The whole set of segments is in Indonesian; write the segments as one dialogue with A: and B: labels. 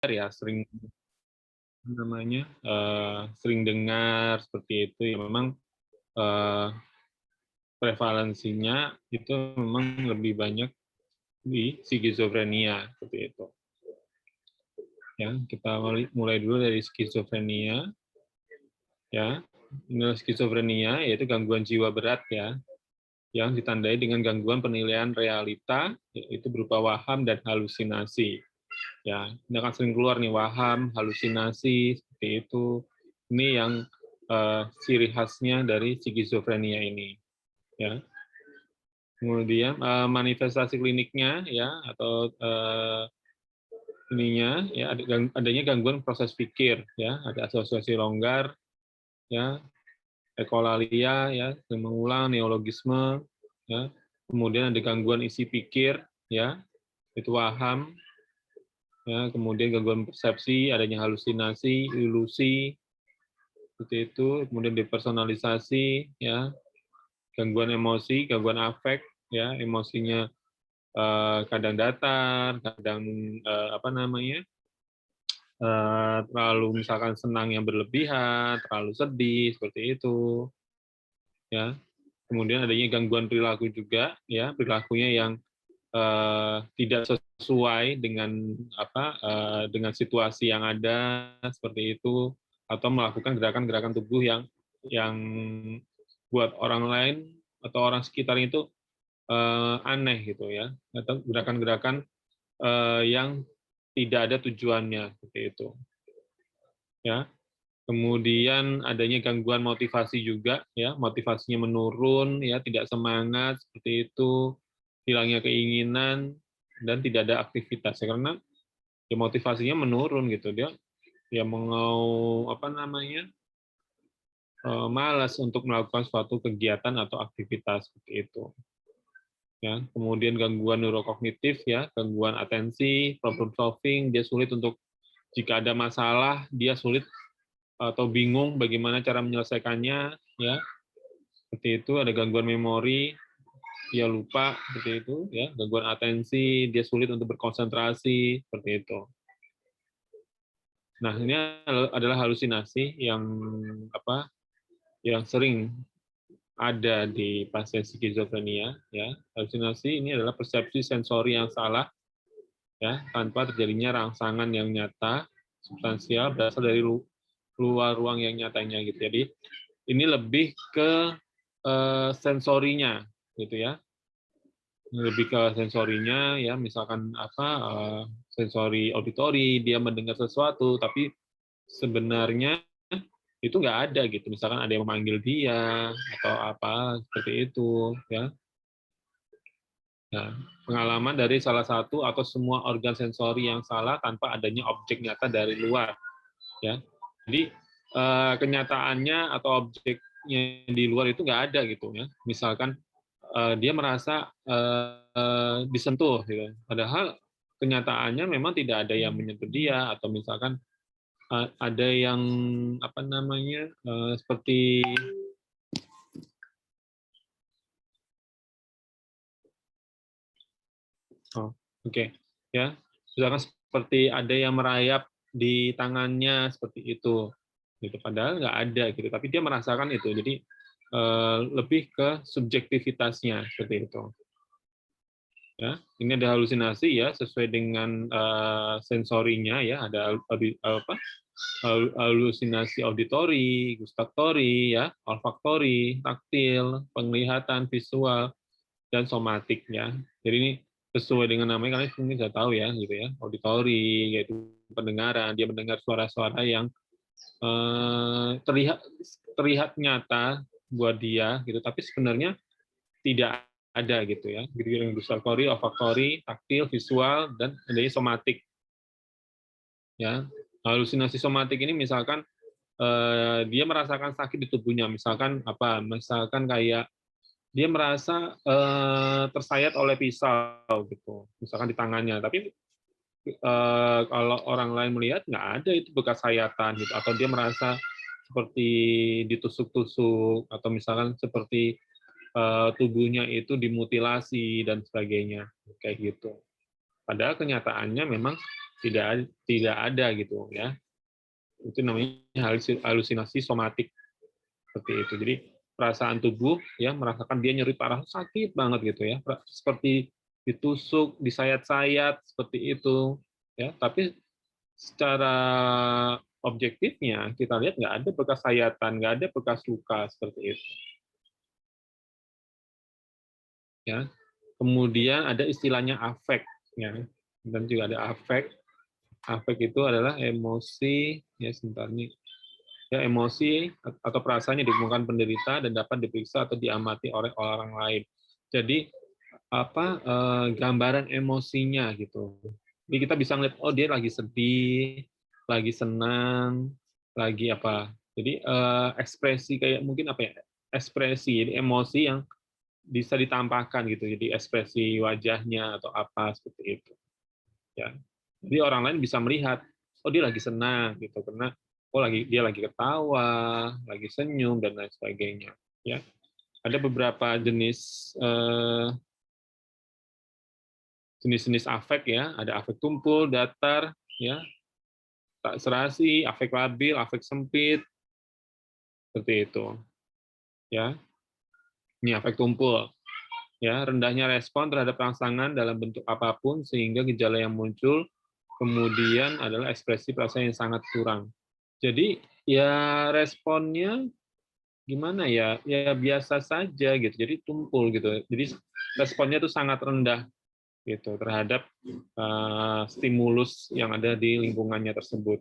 A: ya, sering dengar seperti itu, ya memang prevalensinya itu memang lebih banyak di skizofrenia seperti itu. Ya, kita mulai dulu dari skizofrenia. Ya, skizofrenia yaitu gangguan jiwa berat ya, yang ditandai dengan gangguan penilaian realita, yaitu berupa waham dan halusinasi. Ya, ini akan sering keluar nih waham, halusinasi seperti itu. Ini yang ciri khasnya dari skizofrenia ini. Ya. Kemudian manifestasi kliniknya ya atau ininya ya adanya gangguan proses pikir ya, ada asosiasi longgar ya, ekolalia ya, sering mengulang, neologisme ya. Kemudian ada gangguan isi pikir ya, itu waham ya, kemudian gangguan persepsi, adanya halusinasi, ilusi seperti itu, kemudian depersonalisasi ya, gangguan emosi, gangguan afek ya, emosinya kadang datar, kadang terlalu misalkan senang yang berlebihan, terlalu sedih seperti itu ya. Kemudian adanya gangguan perilaku juga ya, perilakunya yang tidak sesuai dengan dengan situasi yang ada seperti itu, atau melakukan gerakan-gerakan tubuh yang buat orang lain atau orang sekitar itu aneh gitu ya, atau gerakan-gerakan yang tidak ada tujuannya seperti itu ya. Kemudian adanya gangguan motivasi juga ya, motivasinya menurun ya, tidak semangat seperti itu, hilangnya keinginan dan tidak ada aktivitas ya, karena ya motivasinya menurun gitu, dia ya mau malas untuk melakukan suatu kegiatan atau aktivitas seperti itu ya. Kemudian gangguan neurokognitif ya, gangguan atensi, problem solving, dia sulit untuk, jika ada masalah dia sulit atau bingung bagaimana cara menyelesaikannya ya, seperti itu. Ada gangguan memori, dia lupa seperti itu ya, gangguan atensi, dia sulit untuk berkonsentrasi seperti itu. Nah, ini adalah halusinasi yang sering ada di pasien skizofrenia ya. Halusinasi ini adalah persepsi sensori yang salah ya, tanpa terjadinya rangsangan yang nyata substansial berasal dari luar ruang yang nyatanya gitu. Jadi ini lebih ke sensorinya gitu ya, lebih ke sensorinya ya, misalkan sensori auditori, dia mendengar sesuatu tapi sebenarnya itu nggak ada gitu, misalkan ada yang memanggil dia atau apa seperti itu ya. Nah, pengalaman dari salah satu atau semua organ sensori yang salah tanpa adanya objek nyata dari luar ya. Jadi kenyataannya atau objeknya di luar itu nggak ada gitu ya. Misalkan dia merasa disentuh gitu. Padahal kenyataannya memang tidak ada yang menyentuh dia, atau misalkan ada yang seperti ya, misalkan seperti ada yang merayap di tangannya seperti itu gitu, padahal nggak ada gitu, tapi dia merasakan itu. Jadi lebih ke subjektivitasnya seperti itu ya. Ini ada halusinasi ya, sesuai dengan sensorinya ya, ada halusinasi auditori, gustatori ya, olfaktori, taktil, penglihatan, visual, dan somatik ya. Jadi ini sesuai dengan namanya, kalian mungkin sudah tahu ya gitu ya, auditori yaitu pendengaran, dia mendengar suara-suara yang terlihat nyata buat dia gitu, tapi sebenarnya tidak ada gitu ya. Gitu, yang gustatori, olfaktori, taktil, visual, dan adanya somatik ya. Halusinasi somatik ini misalkan dia merasakan sakit di tubuhnya, misalkan misalkan kayak dia merasa tersayat oleh pisau gitu, misalkan di tangannya, tapi kalau orang lain melihat nggak ada itu bekas sayatan gitu, atau dia merasa seperti ditusuk-tusuk, atau misalkan seperti tubuhnya itu dimutilasi dan sebagainya kayak gitu. Padahal kenyataannya memang tidak ada gitu ya. Itu namanya halusinasi somatik seperti itu. Jadi perasaan tubuh ya merasakan dia nyeri parah, sakit banget gitu ya, seperti ditusuk, disayat-sayat seperti itu ya. Tapi secara objektifnya kita lihat nggak ada bekas sayatan, nggak ada bekas luka seperti itu ya. Kemudian ada istilahnya afek ya, dan juga ada afek. Afek itu adalah emosi ya, sebentar nih ya, emosi atau perasaan yang ditemukan penderita dan dapat diperiksa atau diamati oleh orang lain. Jadi gambaran emosinya gitu. Jadi kita bisa ngeliat, oh dia lagi sedih, lagi senang, lagi apa. Jadi ekspresi kayak mungkin apa ya, ekspresi, jadi emosi yang bisa ditampakkan gitu. Jadi ekspresi wajahnya atau apa seperti itu. Ya. Jadi orang lain bisa melihat, oh dia lagi senang gitu karena dia lagi ketawa, lagi senyum dan lain sebagainya. Ya. Ada beberapa jenis-jenis afek ya, ada afek tumpul, datar, ya, tak serasi, afek labil, afek sempit, seperti itu. Ya, ini afek tumpul. Ya, rendahnya respon terhadap rangsangan dalam bentuk apapun sehingga gejala yang muncul kemudian adalah ekspresi perasaan yang sangat kurang. Jadi ya responnya gimana ya? Ya biasa saja gitu. Jadi tumpul gitu. Jadi responnya itu sangat rendah gitu terhadap stimulus yang ada di lingkungannya tersebut,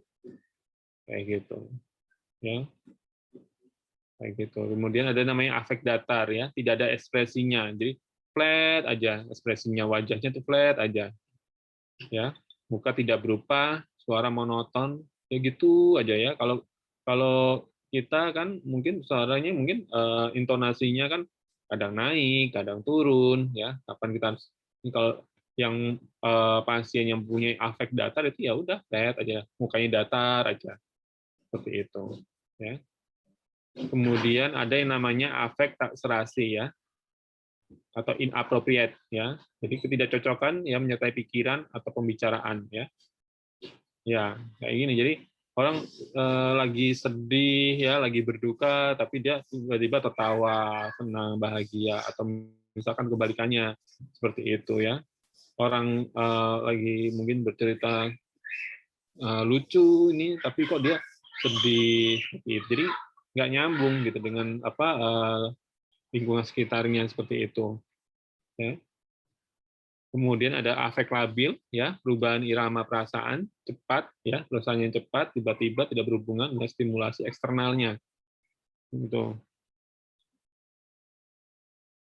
A: kayak gitu ya, kayak gitu. Kemudian ada namanya afek datar ya, tidak ada ekspresinya, jadi flat aja ekspresinya, wajahnya tuh flat aja ya, muka tidak berubah, suara monoton ya gitu aja ya. Kalau kalau kita kan mungkin suaranya mungkin intonasinya kan kadang naik kadang turun ya, kapan kita harus, kalau yang pasien yang punya afek datar itu ya udah flat aja, mukanya datar aja seperti itu ya. Kemudian ada yang namanya afek tak serasi ya, atau inappropriate ya, jadi ketidakcocokan yang menyertai pikiran atau pembicaraan ya. Ya, kayak gini. Jadi orang lagi sedih ya, lagi berduka, tapi dia tiba-tiba tertawa, senang, bahagia, atau misalkan kebalikannya seperti itu ya. Orang lagi mungkin bercerita lucu ini, tapi kok dia sedih. Gitu. Jadi nggak nyambung gitu dengan lingkungan sekitarnya seperti itu. Ya. Kemudian ada afek labil, ya, perubahan irama perasaan cepat, ya, perasaan yang cepat, tiba-tiba tidak berhubungan dengan stimulasi eksternalnya, gitu,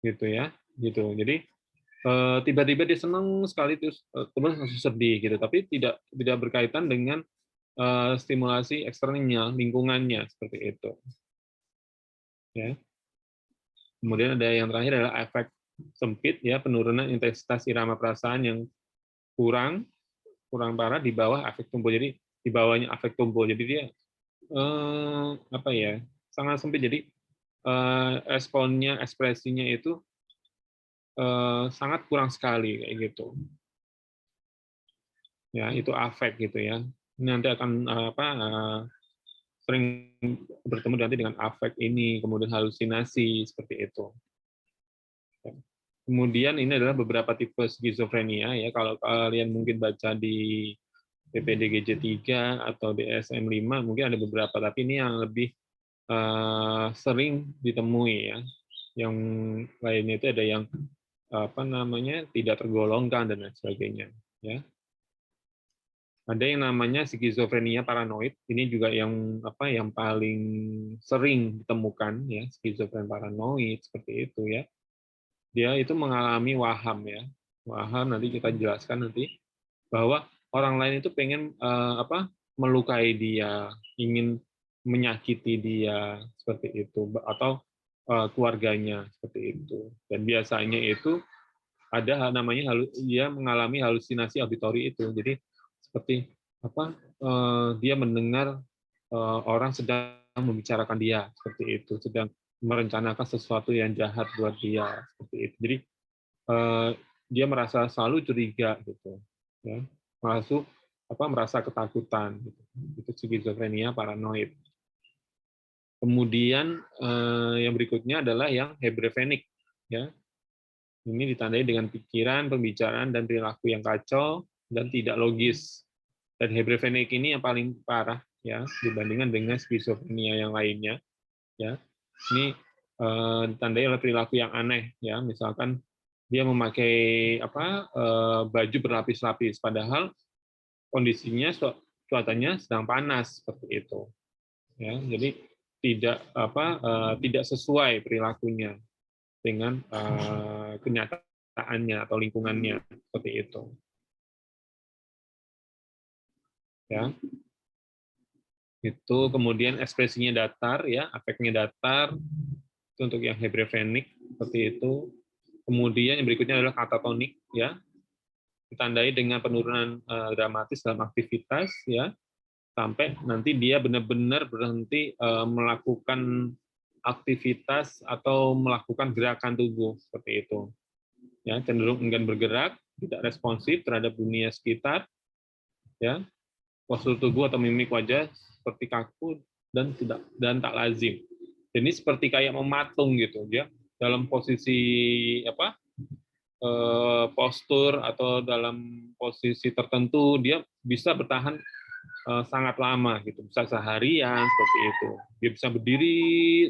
A: gitu ya, gitu. Jadi tiba-tiba dia senang sekali terus langsung sedih gitu, tapi tidak berkaitan dengan stimulasi eksternalnya, lingkungannya seperti itu. Ya. Kemudian ada yang terakhir adalah efek sempit, ya, penurunan intensitas irama perasaan yang kurang parah di bawah afek tumpul. Jadi di bawahnya afek tumpul. Jadi dia apa ya, sangat sempit. Jadi responnya, ekspresinya itu sangat kurang sekali kayak gitu. Ya, itu afek gitu ya. Ini nanti akan sering bertemu nanti dengan afek ini, kemudian halusinasi seperti itu. Kemudian ini adalah beberapa tipe skizofrenia ya. Kalau kalian mungkin baca di PPDGJ 3 atau DSM-5 mungkin ada beberapa, tapi ini yang lebih sering ditemui ya. Yang lainnya itu ada yang tidak tergolongkan dan lain sebagainya ya. Ada yang namanya skizofrenia paranoid. Ini juga yang yang paling sering ditemukan ya, skizofrenia paranoid seperti itu ya. Dia itu mengalami waham ya. Waham nanti kita jelaskan nanti bahwa orang lain itu pengen melukai dia, ingin menyakiti dia seperti itu, atau keluarganya seperti itu. Dan biasanya itu ada namanya dia mengalami halusinasi auditori itu. Jadi seperti dia mendengar orang sedang membicarakan dia seperti itu, sedang merencanakan sesuatu yang jahat buat dia seperti itu. Jadi dia merasa selalu curiga gitu ya, merasa ketakutan. Gitu. Itu skizofrenia paranoid. Kemudian yang berikutnya adalah yang hebrefrenik. Ya. Ini ditandai dengan pikiran, pembicaraan, dan perilaku yang kacau dan tidak logis. Dan hebrefrenik ini yang paling parah ya dibandingkan dengan skizofrenia yang lainnya. Ya, ini ditandai oleh perilaku yang aneh. Ya, misalkan dia memakai baju berlapis-lapis, padahal kondisinya cuacanya sedang panas seperti itu. Ya, jadi tidak sesuai perilakunya dengan kenyataannya atau lingkungannya seperti itu. Ya, itu kemudian ekspresinya datar, ya, afeknya datar, itu untuk yang hebrefrenik seperti itu. Kemudian yang berikutnya adalah katatonik, ya, ditandai dengan penurunan dramatis dalam aktivitas, ya, sampai nanti dia benar-benar berhenti melakukan aktivitas atau melakukan gerakan tubuh seperti itu. Ya, cenderung enggan bergerak, tidak responsif terhadap dunia sekitar, ya, postur tubuh atau mimik wajah seperti kaku dan tak lazim. Jadi seperti kayak mematung gitu, ya, dalam posisi postur atau dalam posisi tertentu dia bisa bertahan sangat lama gitu, bisa seharian seperti itu. Dia bisa berdiri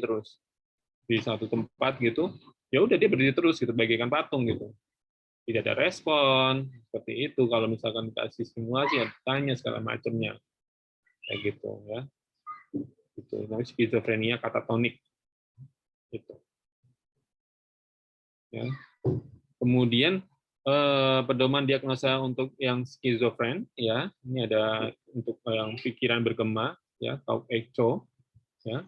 A: terus di satu tempat gitu, ya udah dia berdiri terus gitu, bagaikan patung gitu. Tidak ada respon seperti itu. Kalau misalkan dikasih stimulasi, ya tanya segala macamnya kayak gitu ya. Itu namanya skizofrenia katatonik gitu. Ya. Kemudian pedoman diagnosa untuk yang skizofren, ya, ini ada untuk yang pikiran bergema, ya, atau echo, ya.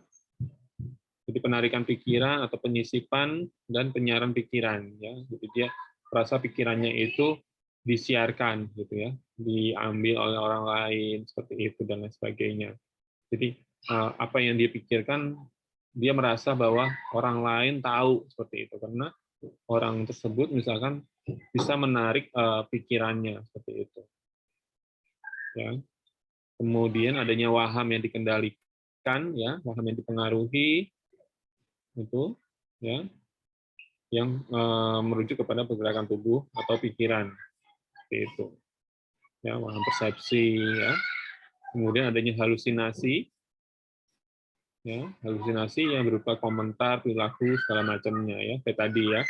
A: Jadi penarikan pikiran atau penyisipan dan penyiaran pikiran, ya. Jadi dia merasa pikirannya itu disiarkan, gitu ya, diambil oleh orang lain seperti itu dan lain sebagainya. Jadi apa yang dia pikirkan, dia merasa bahwa orang lain tahu seperti itu karena orang tersebut misalkan bisa menarik pikirannya seperti itu. Ya. Kemudian adanya waham yang dikendalikan, ya, waham yang dipengaruhi itu, ya, yang merujuk kepada pergerakan tubuh atau pikiran seperti itu. Ya, waham persepsi, ya. Kemudian adanya halusinasi, ya, halusinasi yang berupa komentar, perilaku segala macamnya, ya, kayak tadi ya.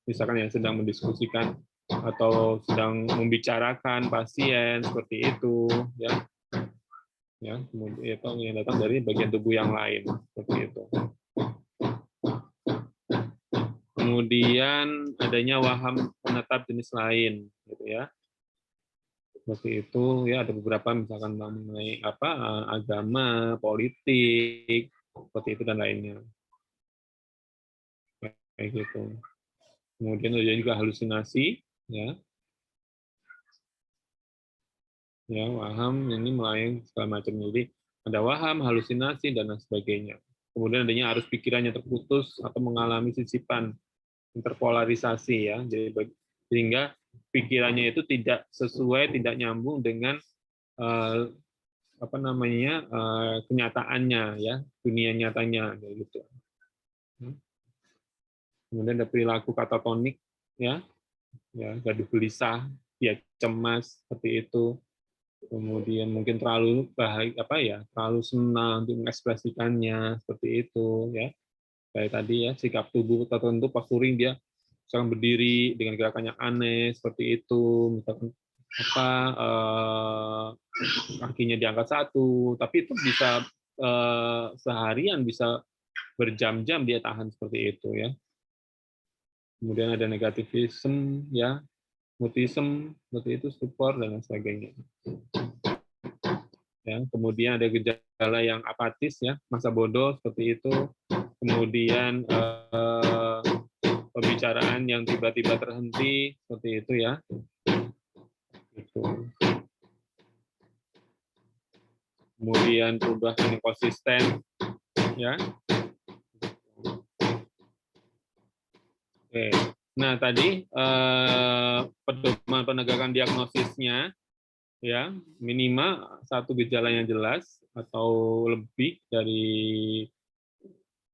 A: Misalkan yang sedang mendiskusikan atau sedang membicarakan pasien seperti itu, ya, kemudian itu yang datang dari bagian tubuh yang lain seperti itu. Kemudian adanya waham menetap jenis lain, gitu ya. Seperti itu ya, ada beberapa misalkan mengenai agama, politik, seperti itu dan lainnya. Kayak gitu. Kemudian ada juga halusinasi, ya. Ya, waham ini melayang segala macam. Jadi ada waham, halusinasi dan lain sebagainya. Kemudian adanya arus pikirannya terputus atau mengalami sisipan interpolarisasi, ya. Jadi sehingga pikirannya itu tidak sesuai, tidak nyambung dengan kenyataannya, ya, dunia nyatanya, gitu. Kemudian ada perilaku katatonik, ya, gaduh gelisah, dia cemas seperti itu. Kemudian mungkin terlalu terlalu senang untuk mengekspresikannya seperti itu, ya. Kayak tadi ya, sikap tubuh tertentu posturing dia misalkan berdiri dengan gerakan yang aneh seperti itu, misalkan kakinya diangkat satu, tapi itu bisa seharian, bisa berjam-jam dia tahan seperti itu, ya. Kemudian ada negativism, ya, mutism seperti itu, stupor dan lain sebagainya. Ya, kemudian ada gejala yang apatis, ya, masa bodoh seperti itu. Kemudian pembicaraan yang tiba-tiba terhenti seperti itu, ya. Itu. Kemudian perubahan yang konsisten, ya. Oke. Nah, tadi pedoman penegakan diagnosisnya ya, minimal satu gejala yang jelas atau lebih dari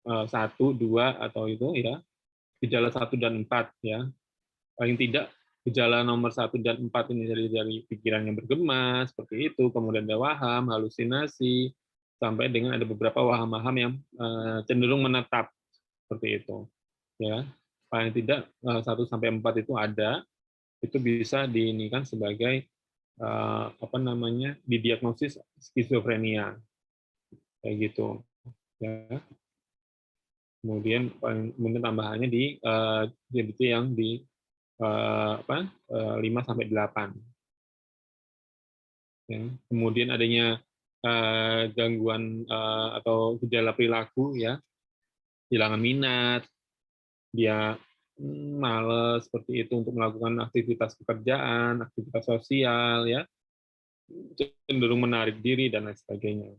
A: satu, dua atau itu ya, gejala 1 dan 4 ya. Paling tidak gejala nomor 1 dan 4 ini dari pikiran yang bergema seperti itu, kemudian ada waham, halusinasi, sampai dengan ada beberapa waham-waham yang cenderung menetap seperti itu ya. Paling tidak 1 sampai 4 itu ada, itu bisa diinikan sebagai apa namanya, didiagnosis skizofrenia kayak gitu ya. Kemudian tambahannya di DBT yang di 5 sampai 8 ya. Kemudian adanya gangguan atau gejala perilaku ya, kehilangan minat, dia males seperti itu untuk melakukan aktivitas pekerjaan, aktivitas sosial ya, cenderung menarik diri dan lain sebagainya.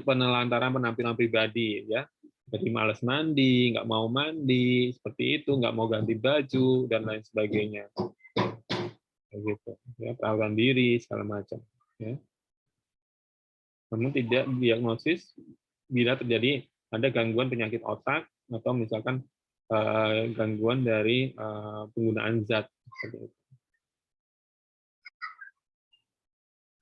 A: Penelantaran penampilan pribadi ya, jadi malas mandi, nggak mau mandi, seperti itu, nggak mau ganti baju dan lain sebagainya, kayak gitu ya, perawatan diri segala macam ya. Namun tidak diagnosis bila terjadi ada gangguan penyakit otak atau misalkan gangguan dari penggunaan zat seperti itu.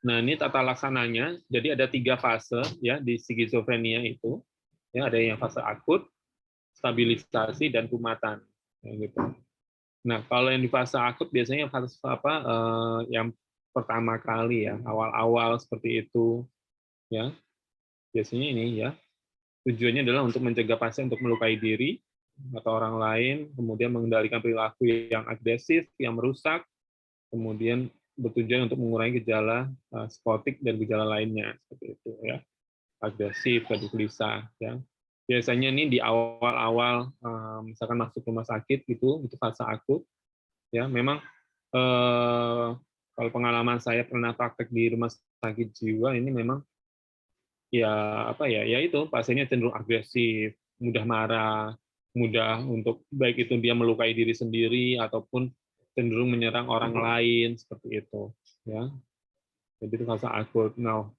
A: Nah, ini tata laksananya. Jadi ada 3 fase ya di skizofrenia itu. Ya, ada yang fase akut, stabilisasi dan kumatan. Ya, gitu. Nah, kalau yang di fase akut biasanya fase apa yang pertama kali ya, awal-awal seperti itu ya. Biasanya ini ya. Tujuannya adalah untuk mencegah pasien untuk melukai diri atau orang lain, kemudian mengendalikan perilaku yang agresif, yang merusak, kemudian bertujuan untuk mengurangi gejala psikotik dan gejala lainnya seperti itu ya, agresif, gaduh gelisah ya. Biasanya ini di awal-awal misalkan masuk rumah sakit gitu, itu fase akut ya. Memang kalau pengalaman saya pernah praktek di rumah sakit jiwa ini memang ya apa ya, ya itu pasiennya cenderung agresif, mudah marah, mudah untuk baik itu dia melukai diri sendiri ataupun cenderung menyerang orang lain seperti itu ya. Jadi itu fase akut. Nah,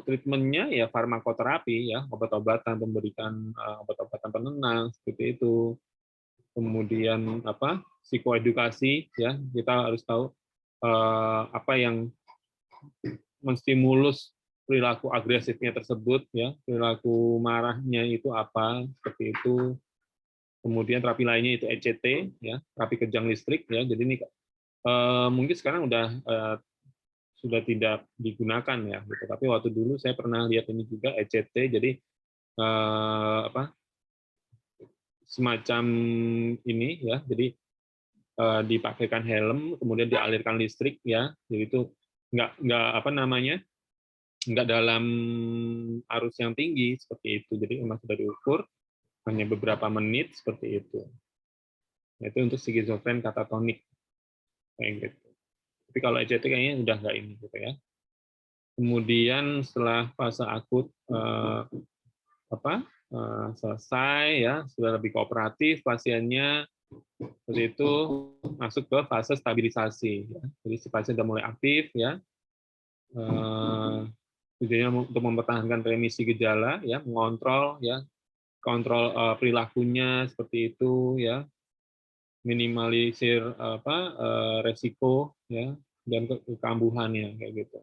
A: treatmentnya ya farmakoterapi ya, obat-obatan, pemberikan obat-obatan penenang seperti itu. Kemudian apa, psikoedukasi ya, kita harus tahu apa yang menstimulus perilaku agresifnya tersebut ya, perilaku marahnya itu apa, seperti itu. Kemudian terapi lainnya itu ECT ya, terapi kejang listrik ya. Jadi ini mungkin sekarang sudah tidak digunakan ya gitu. Tapi waktu dulu saya pernah lihat ini juga ECT, jadi apa, semacam ini ya, jadi dipakaikan helm kemudian dialirkan listrik ya, jadi itu nggak apa namanya, nggak dalam arus yang tinggi seperti itu, jadi memang sudah diukur hanya beberapa menit seperti itu. Nah, itu untuk skizofren katatonik kayak gitu. Tapi kalau ECT kayaknya udah nggak ini gitu ya. Kemudian setelah fase akut selesai ya, sudah lebih kooperatif pasiennya, seperti itu masuk ke fase stabilisasi ya. Jadi si pasien sudah mulai aktif ya, tujuannya untuk mempertahankan remisi gejala ya, mengontrol ya, kontrol perilakunya seperti itu ya, minimalisir resiko ya, dan kekambuhannya kayak gitu,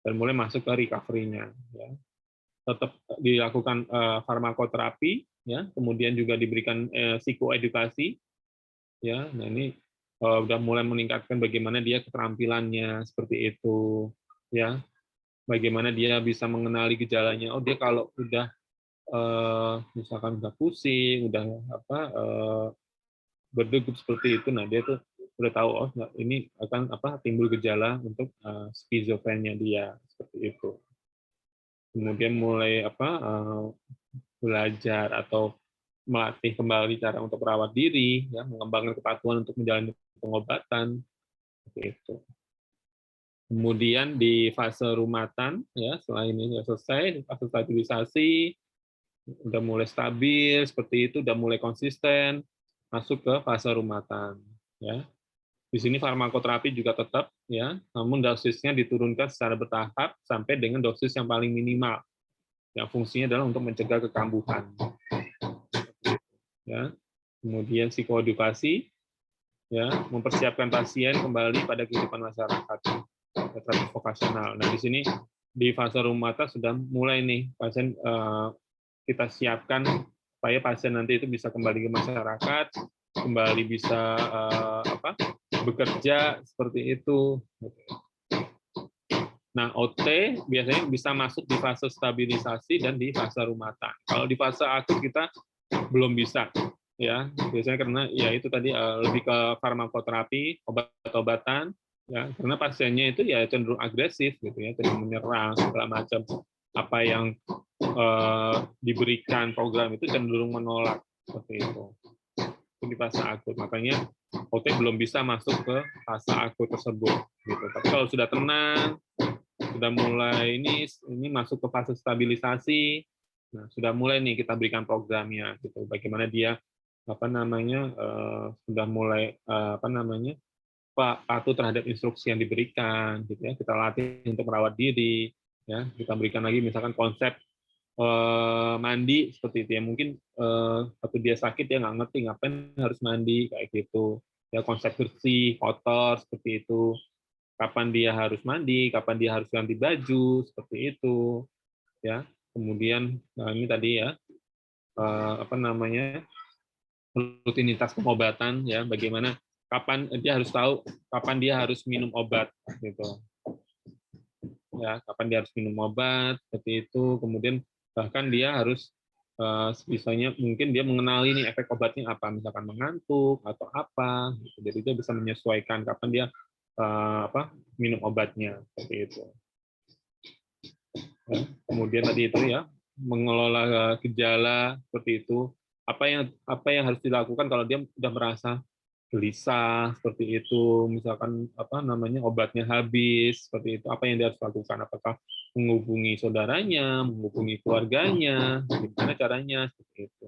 A: dan mulai masuk ke recovery-nya ya. Tetap dilakukan farmakoterapi ya, kemudian juga diberikan psikoedukasi ya. Nah, ini udah mulai meningkatkan bagaimana dia keterampilannya seperti itu ya, bagaimana dia bisa mengenali gejalanya. Oh, dia kalau udah misalkan udah pusing, udah berdegup seperti itu, nah dia tuh udah tahu, oh ini akan timbul gejala untuk skizofrenia dia seperti itu. Kemudian mulai belajar atau melatih kembali cara untuk merawat diri, ya, mengembangkan kepatuhan untuk menjalani pengobatan, seperti itu. Kemudian di fase rumatan, ya, setelah ini sudah selesai, di fase stabilisasi, udah mulai stabil, seperti itu, udah mulai konsisten, masuk ke fase rumatan. Ya. Di sini farmakoterapi juga tetap ya, namun dosisnya diturunkan secara bertahap sampai dengan dosis yang paling minimal. Yang fungsinya adalah untuk mencegah kekambuhan. Ya. Kemudian psikoedukasi, ya, mempersiapkan pasien kembali pada kehidupan masyarakat, terapi vokasional. Nah, di sini di fase rumata sudah mulai nih pasien kita siapkan supaya pasien nanti itu bisa kembali ke masyarakat, kembali bisa bekerja seperti itu. Nah, OT biasanya bisa masuk di fase stabilisasi dan di fase rumata. Kalau di fase akut kita belum bisa, ya biasanya karena ya itu tadi lebih ke farmakoterapi, obat-obatan, ya karena pasiennya itu ya cenderung agresif gitu ya, cenderung menyerang segala macam apa yang diberikan program itu cenderung menolak seperti itu di fase akut. Makanya OT belum bisa masuk ke fase akut tersebut gitu. Tapi kalau sudah tenang, sudah mulai ini masuk ke fase stabilisasi, nah sudah mulai nih kita berikan programnya gitu. Bagaimana dia sudah mulai patuh terhadap instruksi yang diberikan gitu ya. Kita latih untuk merawat diri ya. Kita berikan lagi misalkan konsep mandi seperti itu ya, mungkin waktu dia sakit dia nggak ngerti ngapain harus mandi kayak gitu ya, konsep bersih kotor seperti itu, kapan dia harus mandi, kapan dia harus ganti baju seperti itu ya. Kemudian nah ini tadi ya rutinitas pengobatan ya, bagaimana kapan dia harus tahu kapan dia harus minum obat gitu ya, kapan dia harus minum obat seperti itu. Kemudian bahkan dia harus sebisanya mungkin dia mengenali nih efek obatnya apa, misalkan mengantuk atau apa gitu. Jadi dia bisa menyesuaikan kapan dia minum obatnya seperti itu ya. Kemudian tadi itu ya mengelola gejala seperti itu, apa yang harus dilakukan kalau dia sudah merasa gelisah seperti itu, misalkan obatnya habis seperti itu, apa yang dia harus lakukan, apakah menghubungi saudaranya, menghubungi keluarganya, gimana caranya seperti itu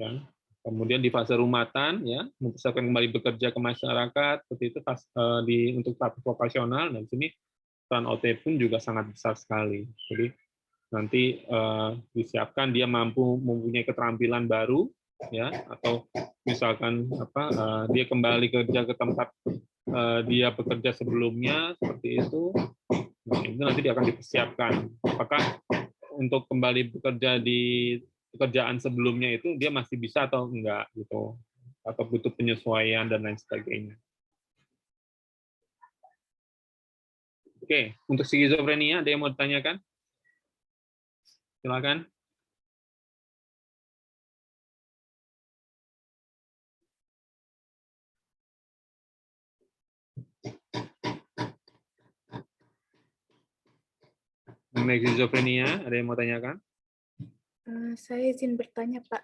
A: ya. Kemudian di fase rumatan ya, mempersiapkan kembali bekerja ke masyarakat seperti itu untuk tahap vokasional. Dan di sini peran OT pun juga sangat besar sekali. Jadi nanti disiapkan dia mempunyai keterampilan baru ya, atau misalkan dia kembali kerja ke tempat dia bekerja sebelumnya seperti itu. Nah, itu nanti dia akan dipersiapkan apakah untuk kembali bekerja di pekerjaan sebelumnya itu dia masih bisa atau enggak gitu, atau butuh penyesuaian dan lain sebagainya. Oke, untuk skizofrenia ada yang mau ditanyakan? Silakan. Mengenai skizofrenia, ada yang mau tanyakan?
B: Saya izin bertanya, Pak.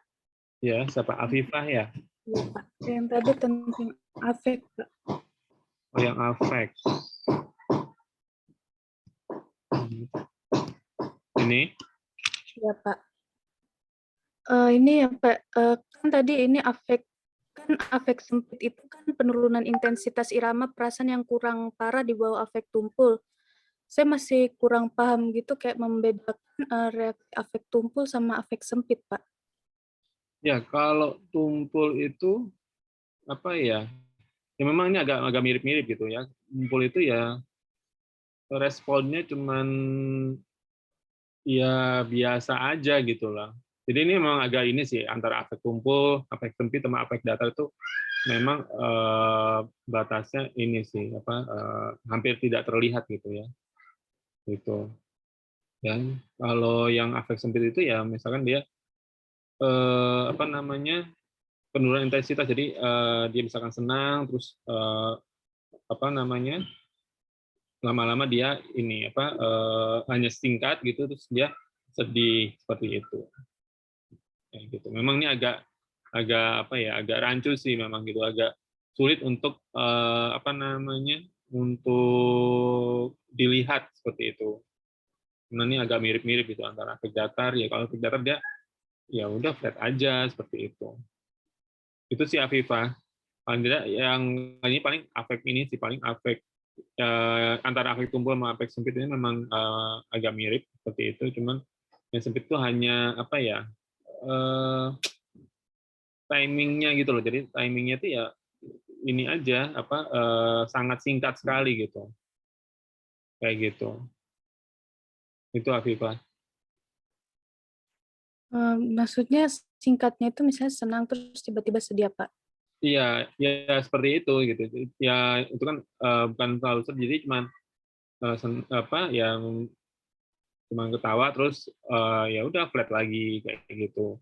A: Ya, siapa? Afifah ya?
B: Iya, Pak. Yang tadi tentang afek, Pak.
A: Oh, yang afek. Ini?
B: Ya, Pak. Ini ya, Pak. Kan tadi ini afek sempit itu kan penurunan intensitas irama perasaan yang kurang parah di bawah afek tumpul. Saya masih kurang paham gitu kayak membedakan reaksi afek tumpul sama afek sempit, Pak.
A: Ya, kalau tumpul itu apa ya? Ya memang ini agak mirip-mirip gitu ya. Tumpul itu ya responnya cuman ya biasa aja gitu lah. Jadi ini memang agak ini sih antara afek tumpul, afek sempit sama afek datar itu memang batasnya ini sih hampir tidak terlihat gitu ya. Gitu. Dan kalau yang afek sempit itu ya misalkan dia penurunan intensitas, jadi dia misalkan senang terus lama-lama dia ini hanya singkat gitu terus dia sedih seperti itu. Kayak gitu. Memang ini agak agak rancu sih memang gitu, agak sulit untuk untuk dilihat seperti itu. Nah, ini agak mirip-mirip gitu antara afek datar ya. Kalau afek datar dia ya udah flat aja seperti itu. Itu sih Afifah. Paling tidak yang ini paling afek ini sih, paling afek antara afek tumpul sama afek sempit ini memang agak mirip seperti itu, cuman yang sempit itu hanya apa ya, timingnya gitu loh. Jadi timingnya itu ya ini aja apa sangat singkat sekali gitu, kayak gitu. Itu Afifah.
B: Maksudnya singkatnya itu misalnya senang terus tiba-tiba sedih, Pak?
A: Iya, ya seperti itu gitu. Ya itu kan bukan selalu sedih, jadi cuman apa yang cuman ketawa terus ya udah flat lagi kayak gitu.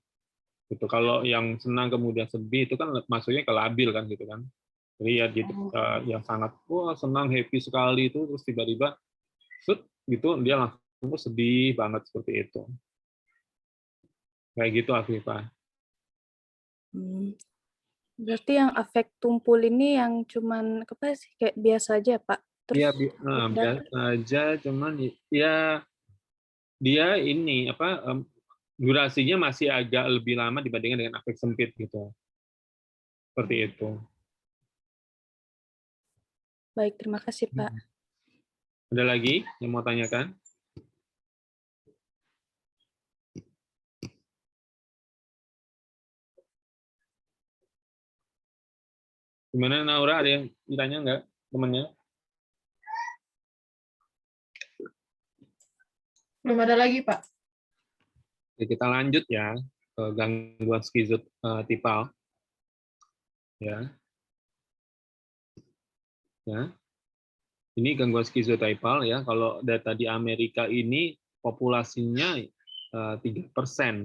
A: Gitu. Kalau yang senang kemudian sedih itu kan masuknya ke labil kan gitu kan. Jadi ya gitu, yang sangat wah senang happy sekali itu terus tiba-tiba set gitu dia langsung sedih banget seperti itu. Kayak gitu Afifah.
B: Berarti yang afek tumpul ini yang cuman apa sih, kayak biasa aja ya, Pak?
A: Iya,
B: Terus udah.
A: biasa aja, cuman ya dia ini apa durasinya masih agak lebih lama dibandingkan dengan afek sempit gitu. Seperti itu.
B: Baik, terima kasih, Pak.
A: Ada lagi yang mau tanyakan? Gimana Naura, ada yang ditanya nggak temannya?
C: Belum ada lagi, Pak.
A: Oke, kita lanjut ya ke gangguan skizotipal. Ya. Ya. Ini gangguan skizotipal ya. Kalau data di Amerika ini populasinya 3%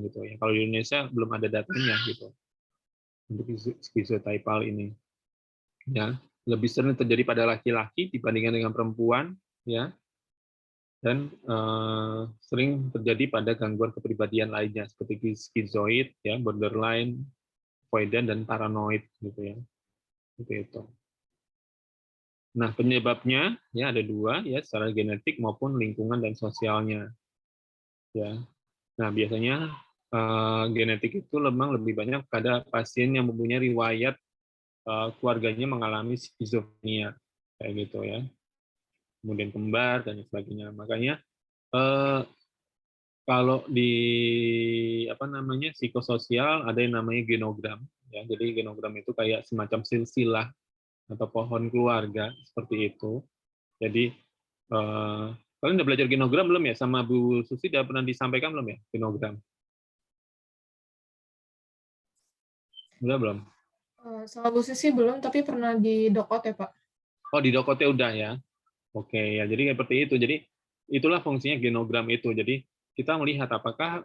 A: gitu ya. Kalau di Indonesia belum ada datanya gitu untuk skizotipal ini. Ya, lebih sering terjadi pada laki-laki dibandingkan dengan perempuan ya. Dan sering terjadi pada gangguan kepribadian lainnya seperti skizoid ya, borderline, avoidant dan paranoid gitu ya. Seperti itu. Nah, penyebabnya ya ada dua ya, secara genetik maupun lingkungan dan sosialnya. Ya. Nah, biasanya genetik itu memang lebih banyak pada pasien yang mempunyai riwayat keluarganya mengalami skizofrenia kayak gitu ya. Kemudian kembar dan sebagainya. Makanya kalau di apa namanya psikososial ada yang namanya genogram ya. Jadi genogram itu kayak semacam silsilah atau pohon keluarga seperti itu. Jadi kalian udah belajar genogram belum ya, sama Bu Susi udah pernah disampaikan belum ya genogram? Udah belum?
C: Sama Bu Sisi belum, tapi pernah di Dokot ya, Pak.
A: Oh, di Dokotnya udah ya. Oke ya, jadi seperti itu. Jadi itulah fungsinya genogram itu. Jadi kita melihat apakah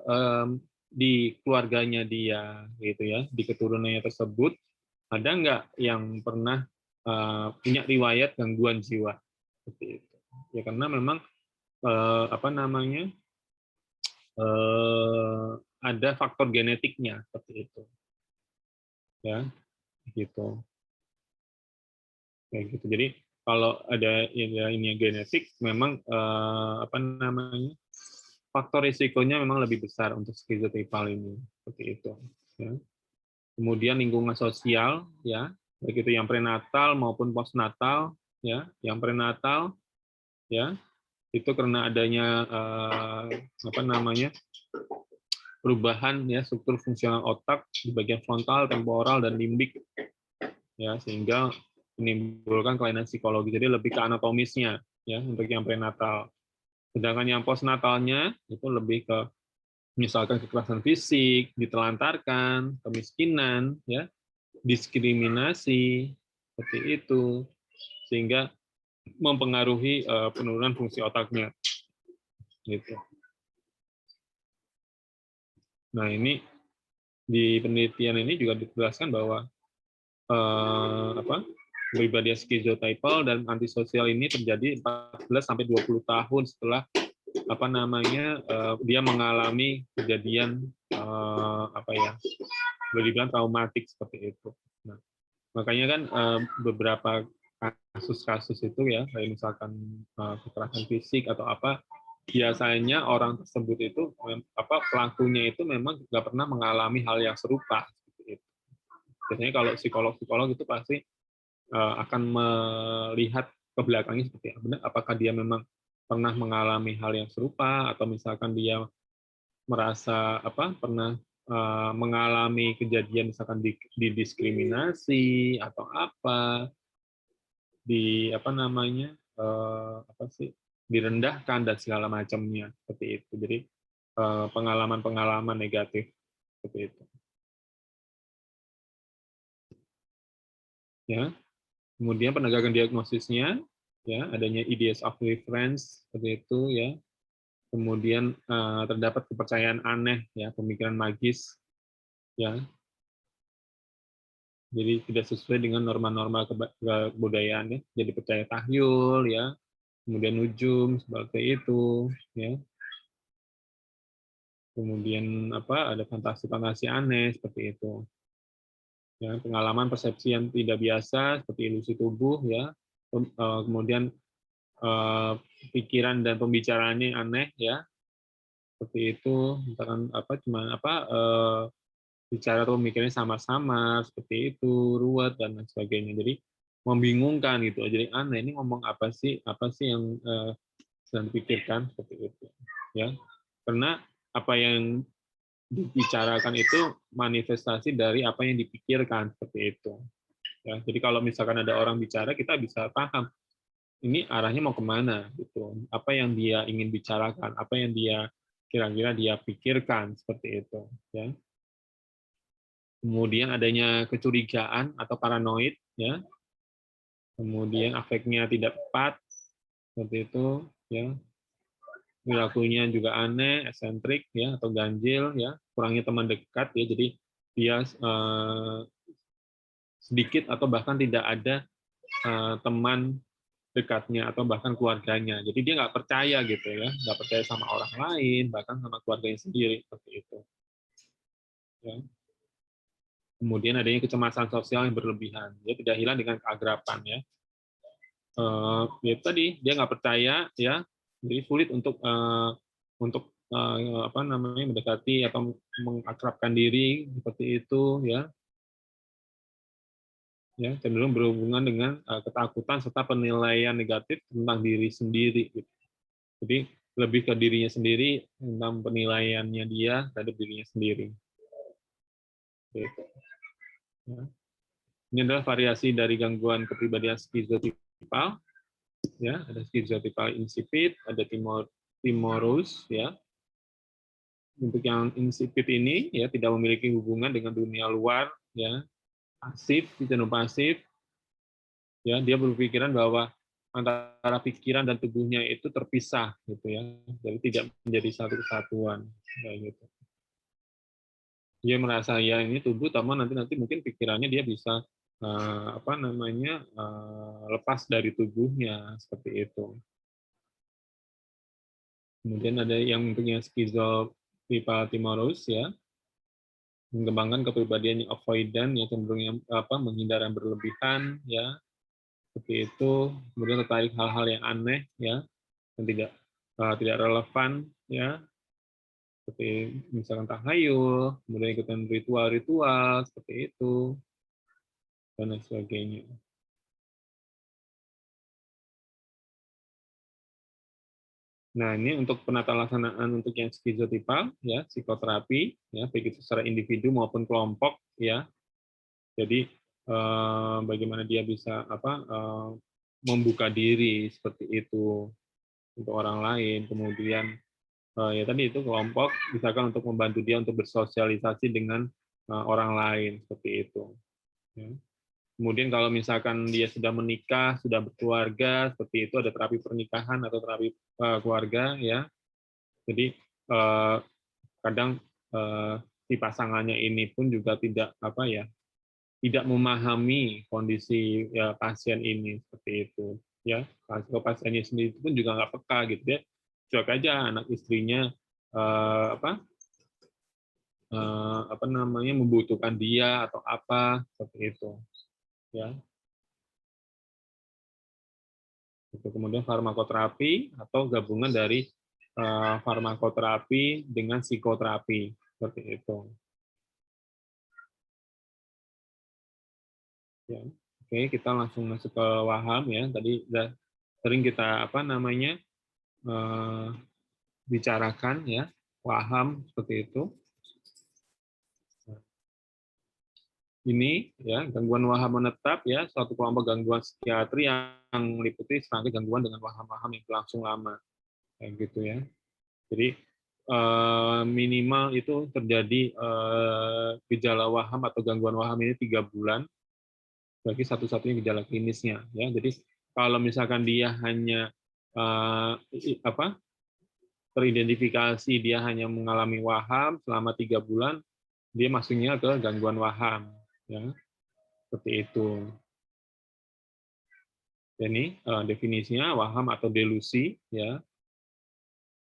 A: di keluarganya dia gitu ya, di keturunannya tersebut ada nggak yang pernah punya riwayat gangguan jiwa seperti itu. Ya karena memang apa namanya ada faktor genetiknya seperti itu. Ya, gitu. Kayak gitu. Jadi kalau ada ini genetik, memang apa namanya faktor risikonya memang lebih besar untuk skizotipal ini, seperti itu. Ya. Kemudian lingkungan sosial, ya, baik itu yang prenatal maupun postnatal, ya, yang prenatal, ya, itu karena adanya apa namanya perubahan ya struktur fungsional otak di bagian frontal, temporal, dan limbik, ya, sehingga menimbulkan kelainan psikologi. Jadi lebih ke anatomisnya ya untuk yang prenatal. Sedangkan yang postnatalnya itu lebih ke misalkan kekerasan fisik, ditelantarkan, kemiskinan, ya, diskriminasi seperti itu, sehingga mempengaruhi penurunan fungsi otaknya. Gitu. Nah ini di penelitian ini juga dijelaskan bahwa kepribadian skizotipal dan antisosial ini terjadi 14 sampai 20 tahun setelah apa namanya dia mengalami kejadian apa ya boleh dibilang traumatik seperti itu. Nah, makanya kan beberapa kasus-kasus itu ya kayak misalkan kekerasan fisik atau apa biasanya orang tersebut itu apa pelakunya itu memang nggak pernah mengalami hal yang serupa seperti itu. Biasanya kalau psikolog itu pasti akan melihat ke belakangnya seperti apa. Apakah dia memang pernah mengalami hal yang serupa, atau misalkan dia merasa pernah mengalami kejadian misalkan didiskriminasi atau apa, direndahkan dan segala macamnya seperti itu. Jadi pengalaman-pengalaman negatif seperti itu. Ya. Kemudian penegakan diagnosisnya, ya, adanya ideas of reference seperti itu, ya. Kemudian terdapat kepercayaan aneh, ya, pemikiran magis, ya. Jadi tidak sesuai dengan norma-norma kebudayaan, ya. Jadi percaya tahyul, ya. Kemudian nujum seperti itu, ya. Kemudian ada fantasi-fantasi aneh seperti itu. Ya, pengalaman persepsi yang tidak biasa seperti ilusi tubuh, ya. Kemudian pikiran dan pembicaraannya aneh, ya, seperti itu. Misalkan bicara atau mikirnya samar-samar seperti itu, ruwet dan lain sebagainya. Jadi membingungkan gitu. Jadi aneh, ini ngomong apa sih yang sedang dipikirkan seperti itu, ya. Karena apa yang dibicarakan itu manifestasi dari apa yang dipikirkan seperti itu, ya. Jadi kalau misalkan ada orang bicara, kita bisa paham ini arahnya mau kemana gitu, apa yang dia ingin bicarakan, apa yang dia kira-kira dia pikirkan seperti itu, ya. Kemudian adanya kecurigaan atau paranoid, ya. Kemudian afeknya tidak tepat seperti itu, ya. Perilakunya juga aneh, eksentrik, ya, atau ganjil, ya. Kurangnya teman dekat, ya. Jadi dia sedikit atau bahkan tidak ada teman dekatnya atau bahkan keluarganya. Jadi dia nggak percaya gitu, ya, nggak percaya sama orang lain, bahkan sama keluarganya sendiri seperti itu. Ya. Kemudian adanya kecemasan sosial yang berlebihan. Dia tidak hilang dengan keagrapan, ya. Ya tadi dia nggak percaya, ya, jadi sulit untuk mendekati atau mengakrabkan diri seperti itu, ya. Ya, cenderung berhubungan dengan ketakutan serta penilaian negatif tentang diri sendiri, gitu. Jadi lebih ke dirinya sendiri tentang penilaiannya dia terhadap dirinya sendiri. Gitu. Ya. Ini adalah variasi dari gangguan kepribadian skizotipal. Ya, ada skizotipal insipid, ada timorous, ya. Untuk yang insipid ini, ya, tidak memiliki hubungan dengan dunia luar, ya, pasif, cenderung pasif, ya, dia berpikiran bahwa antara pikiran dan tubuhnya itu terpisah, gitu, ya, jadi tidak menjadi satu kesatuan, kayak gitu. Dia merasa ya ini tubuh, tapi nanti mungkin pikirannya dia bisa lepas dari tubuhnya seperti itu. Kemudian ada yang bentuknya skizotipal timorous, ya, mengembangkan kepribadian yang avoidant, ya, cenderung yang menghindar yang berlebihan, ya, seperti itu. Kemudian tertarik hal-hal yang aneh, ya, yang tidak relevan, ya, seperti misalkan tahayul, kemudian ikutan ritual-ritual seperti itu, dan lain sebagainya. Nah, ini untuk penata laksanaan untuk yang skizotipal, ya, psikoterapi, ya, baik itu secara individu maupun kelompok, ya. Jadi bagaimana dia bisa membuka diri seperti itu untuk orang lain, kemudian ya tadi itu kelompok misalkan untuk membantu dia untuk bersosialisasi dengan orang lain seperti itu. Ya. Kemudian kalau misalkan dia sudah menikah, sudah berkeluarga, seperti itu ada terapi pernikahan atau terapi keluarga, ya. Jadi kadang si pasangannya ini pun juga tidak tidak memahami kondisi pasien ini seperti itu, ya. Kalau pasiennya sendiri pun juga nggak peka gitu, ya, cuek aja anak istrinya membutuhkan dia atau apa seperti itu, ya. Kemudian farmakoterapi atau gabungan dari farmakoterapi dengan psikoterapi seperti itu. Ya. Oke, kita langsung masuk ke waham ya. Tadi sudah sering kita bicarakan ya, waham seperti itu. Ini ya, gangguan waham menetap ya, suatu kelompok gangguan psikiatri yang meliputi serangkaian gangguan dengan waham-waham yang berlangsung lama, kayak gitu ya. Jadi minimal itu terjadi gejala waham atau gangguan waham ini 3 bulan bagi satu-satunya gejala klinisnya ya. Jadi kalau misalkan dia hanya teridentifikasi dia hanya mengalami waham selama 3 bulan, dia masuknya ke gangguan waham ya. Seperti itu. Ini definisinya waham atau delusi ya.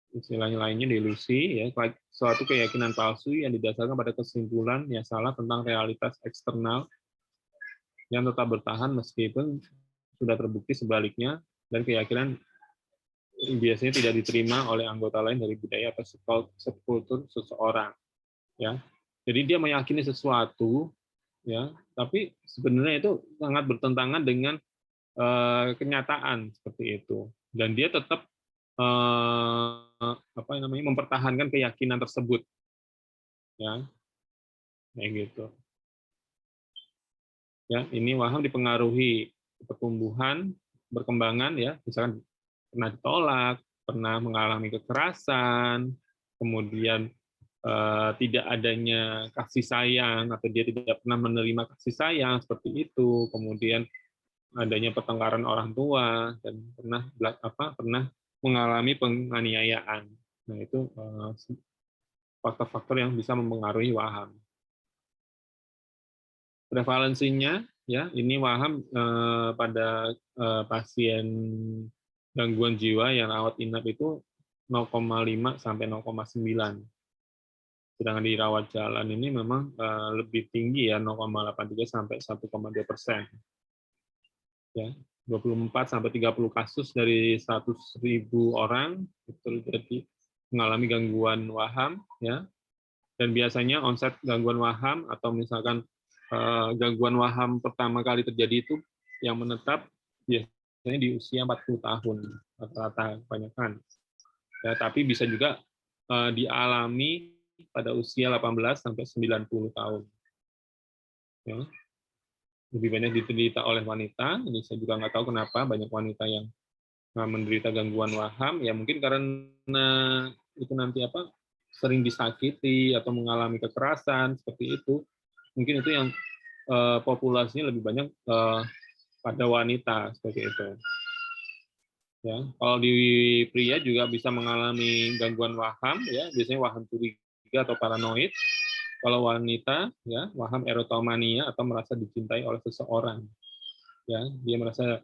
A: Istilahnya lainnya delusi ya, suatu keyakinan palsu yang didasarkan pada kesimpulan yang salah tentang realitas eksternal yang tetap bertahan meskipun sudah terbukti sebaliknya, dan keyakinan biasanya tidak diterima oleh anggota lain dari budaya atau subkultur seseorang ya. Jadi dia meyakini sesuatu ya, tapi sebenarnya itu sangat bertentangan dengan kenyataan seperti itu, dan dia tetap mempertahankan keyakinan tersebut ya, kayak gitu ya. Ini waham dipengaruhi pertumbuhan, perkembangan ya, misalkan pernah ditolak, pernah mengalami kekerasan, kemudian tidak adanya kasih sayang atau dia tidak pernah menerima kasih sayang seperti itu, kemudian adanya pertengkaran orang tua, dan pernah mengalami penganiayaan. Nah, itu faktor-faktor yang bisa mempengaruhi waham. Prevalensinya ya, ini waham pada pasien gangguan jiwa yang rawat inap itu 0,5 sampai 0,9. Sedangkan di rawat jalan ini memang lebih tinggi ya, 0,83 sampai 1,2%. Ya, 24 sampai 30 kasus dari 100.000 orang itu terjadi mengalami gangguan waham ya. Dan biasanya onset gangguan waham atau misalkan gangguan waham pertama kali terjadi itu yang menetap biasanya di usia 40 tahun rata-rata kebanyakan. Ya, tapi bisa juga dialami pada usia 18 sampai 90 tahun. Ya. Lebih banyak diderita oleh wanita. Ini saya juga nggak tahu kenapa banyak wanita yang menderita gangguan waham. Ya mungkin karena itu nanti sering disakiti atau mengalami kekerasan seperti itu. Mungkin itu yang populasinya lebih banyak pada wanita seperti itu. Ya, kalau di pria juga bisa mengalami gangguan waham, ya biasanya waham curiga atau paranoid. Kalau wanita, ya waham erotomania atau merasa dicintai oleh seseorang. Ya, dia merasa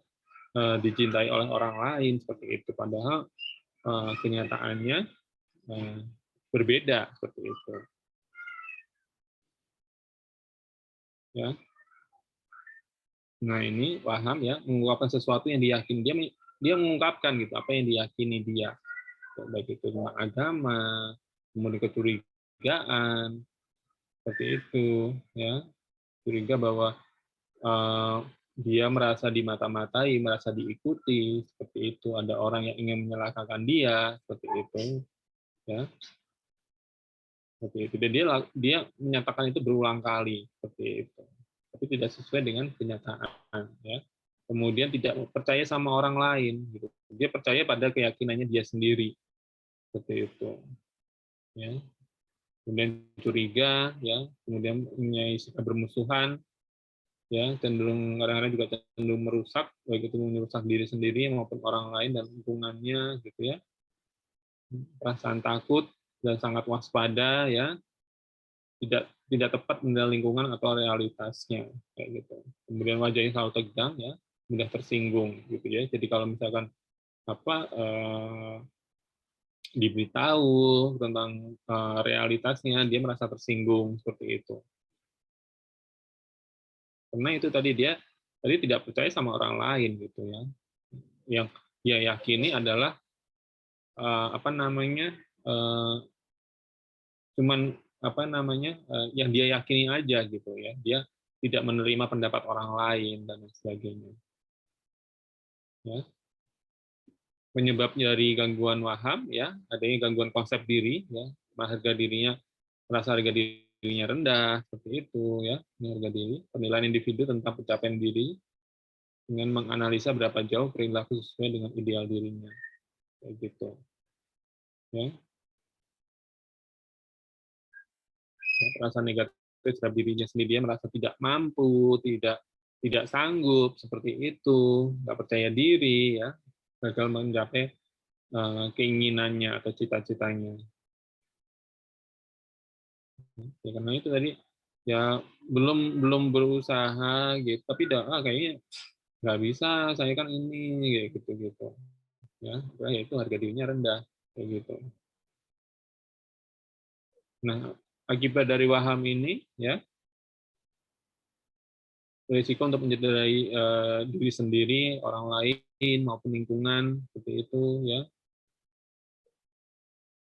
A: dicintai oleh orang lain seperti itu. Padahal kenyataannya berbeda seperti itu. Ya. Nah ini waham ya, mengungkapkan sesuatu yang diyakini dia mengungkapkan gitu apa yang diyakini dia, baik itu tentang agama, kemudian kecurigaan seperti itu ya, curiga bahwa dia merasa dimata-matai, merasa diikuti seperti itu, ada orang yang ingin menyalahkan dia seperti itu ya, seperti itu. Dan dia menyatakan itu berulang kali seperti itu, tapi tidak sesuai dengan kenyataan ya. Kemudian tidak percaya sama orang lain gitu. Dia percaya pada keyakinannya dia sendiri seperti itu ya. Kemudian curiga ya, kemudian punya sikap bermusuhan ya, cenderung kadang-kadang juga cenderung merusak, baik itu merusak diri sendiri maupun orang lain dan lingkungannya gitu ya. Perasaan takut dan sangat waspada ya, tidak tepat mengenal lingkungan atau realitasnya kayak gitu. Kemudian wajahnya selalu tegang ya, mudah tersinggung gitu ya. Jadi kalau misalkan diberitahu tentang realitasnya, dia merasa tersinggung seperti itu. Karena itu tadi dia tidak percaya sama orang lain gitu ya. Yang dia yakini adalah cuman yang dia yakini aja gitu ya. Dia tidak menerima pendapat orang lain dan lain sebagainya. Ya. Penyebab dari gangguan waham ya, adanya gangguan konsep diri ya, harga dirinya merasa harga dirinya rendah seperti itu ya, ini harga diri, penilaian individu tentang pencapaian diri dengan menganalisa berapa jauh perilaku sesuai dengan ideal dirinya. Kayak gitu. Ya. Perasaan negatif terhadap dirinya sendiri, dia merasa tidak mampu, tidak sanggup seperti itu, nggak percaya diri ya, gagal mencapai keinginannya atau cita-citanya. Ya, karena itu tadi ya belum berusaha gitu, tapi kayaknya nggak bisa, saya kan ini kayak gitu ya, itu harga dirinya rendah kayak gitu. Nah, akibat dari waham ini ya, risiko untuk mencederai diri sendiri, orang lain maupun lingkungan seperti itu ya.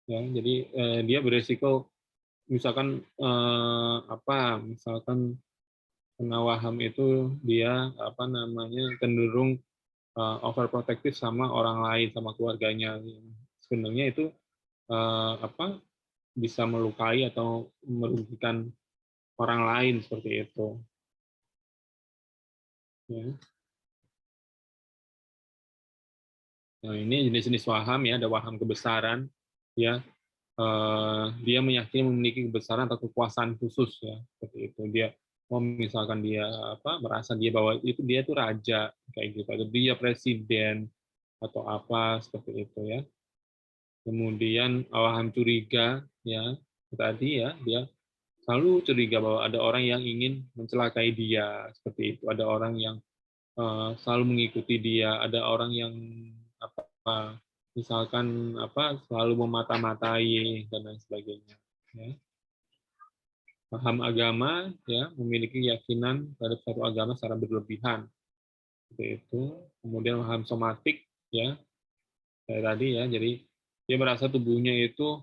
A: Ya, jadi dia berisiko misalkan misalkan kena waham itu dia cenderung overprotective sama orang lain, sama keluarganya. Sebenarnya itu bisa melukai atau merugikan orang lain seperti itu. Ya. Nah, ini jenis-jenis waham ya, ada waham kebesaran ya. Dia meyakini memiliki kebesaran atau kekuasaan khusus ya, seperti itu. Dia misalkan dia merasa bahwa dia itu raja kayak gitu, atau dia presiden atau apa seperti itu ya. Kemudian waham curiga ya, tadi ya, dia selalu curiga bahwa ada orang yang ingin mencelakai dia seperti itu, ada orang yang selalu mengikuti dia, ada orang yang misalkan selalu memata-matai dan lain sebagainya. Ya. Paham agama ya, memiliki keyakinan terhadap satu agama secara berlebihan seperti itu. Kemudian paham somatik ya, kayak tadi ya, jadi dia merasa tubuhnya itu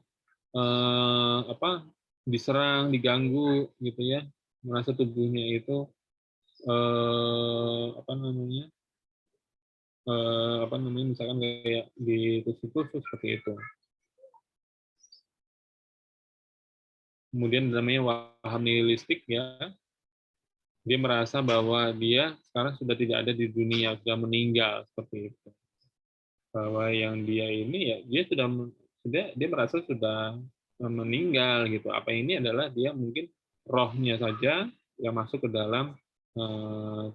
A: diserang, diganggu gitu ya, merasa tubuhnya itu misalkan kayak ditusuk-tusuk seperti itu. Kemudian namanya waham nihilistik ya, dia merasa bahwa dia sekarang sudah tidak ada di dunia, sudah meninggal seperti itu. Bahwa yang dia ini ya dia merasa sudah meninggal gitu. Apa ini adalah dia mungkin rohnya saja yang masuk ke dalam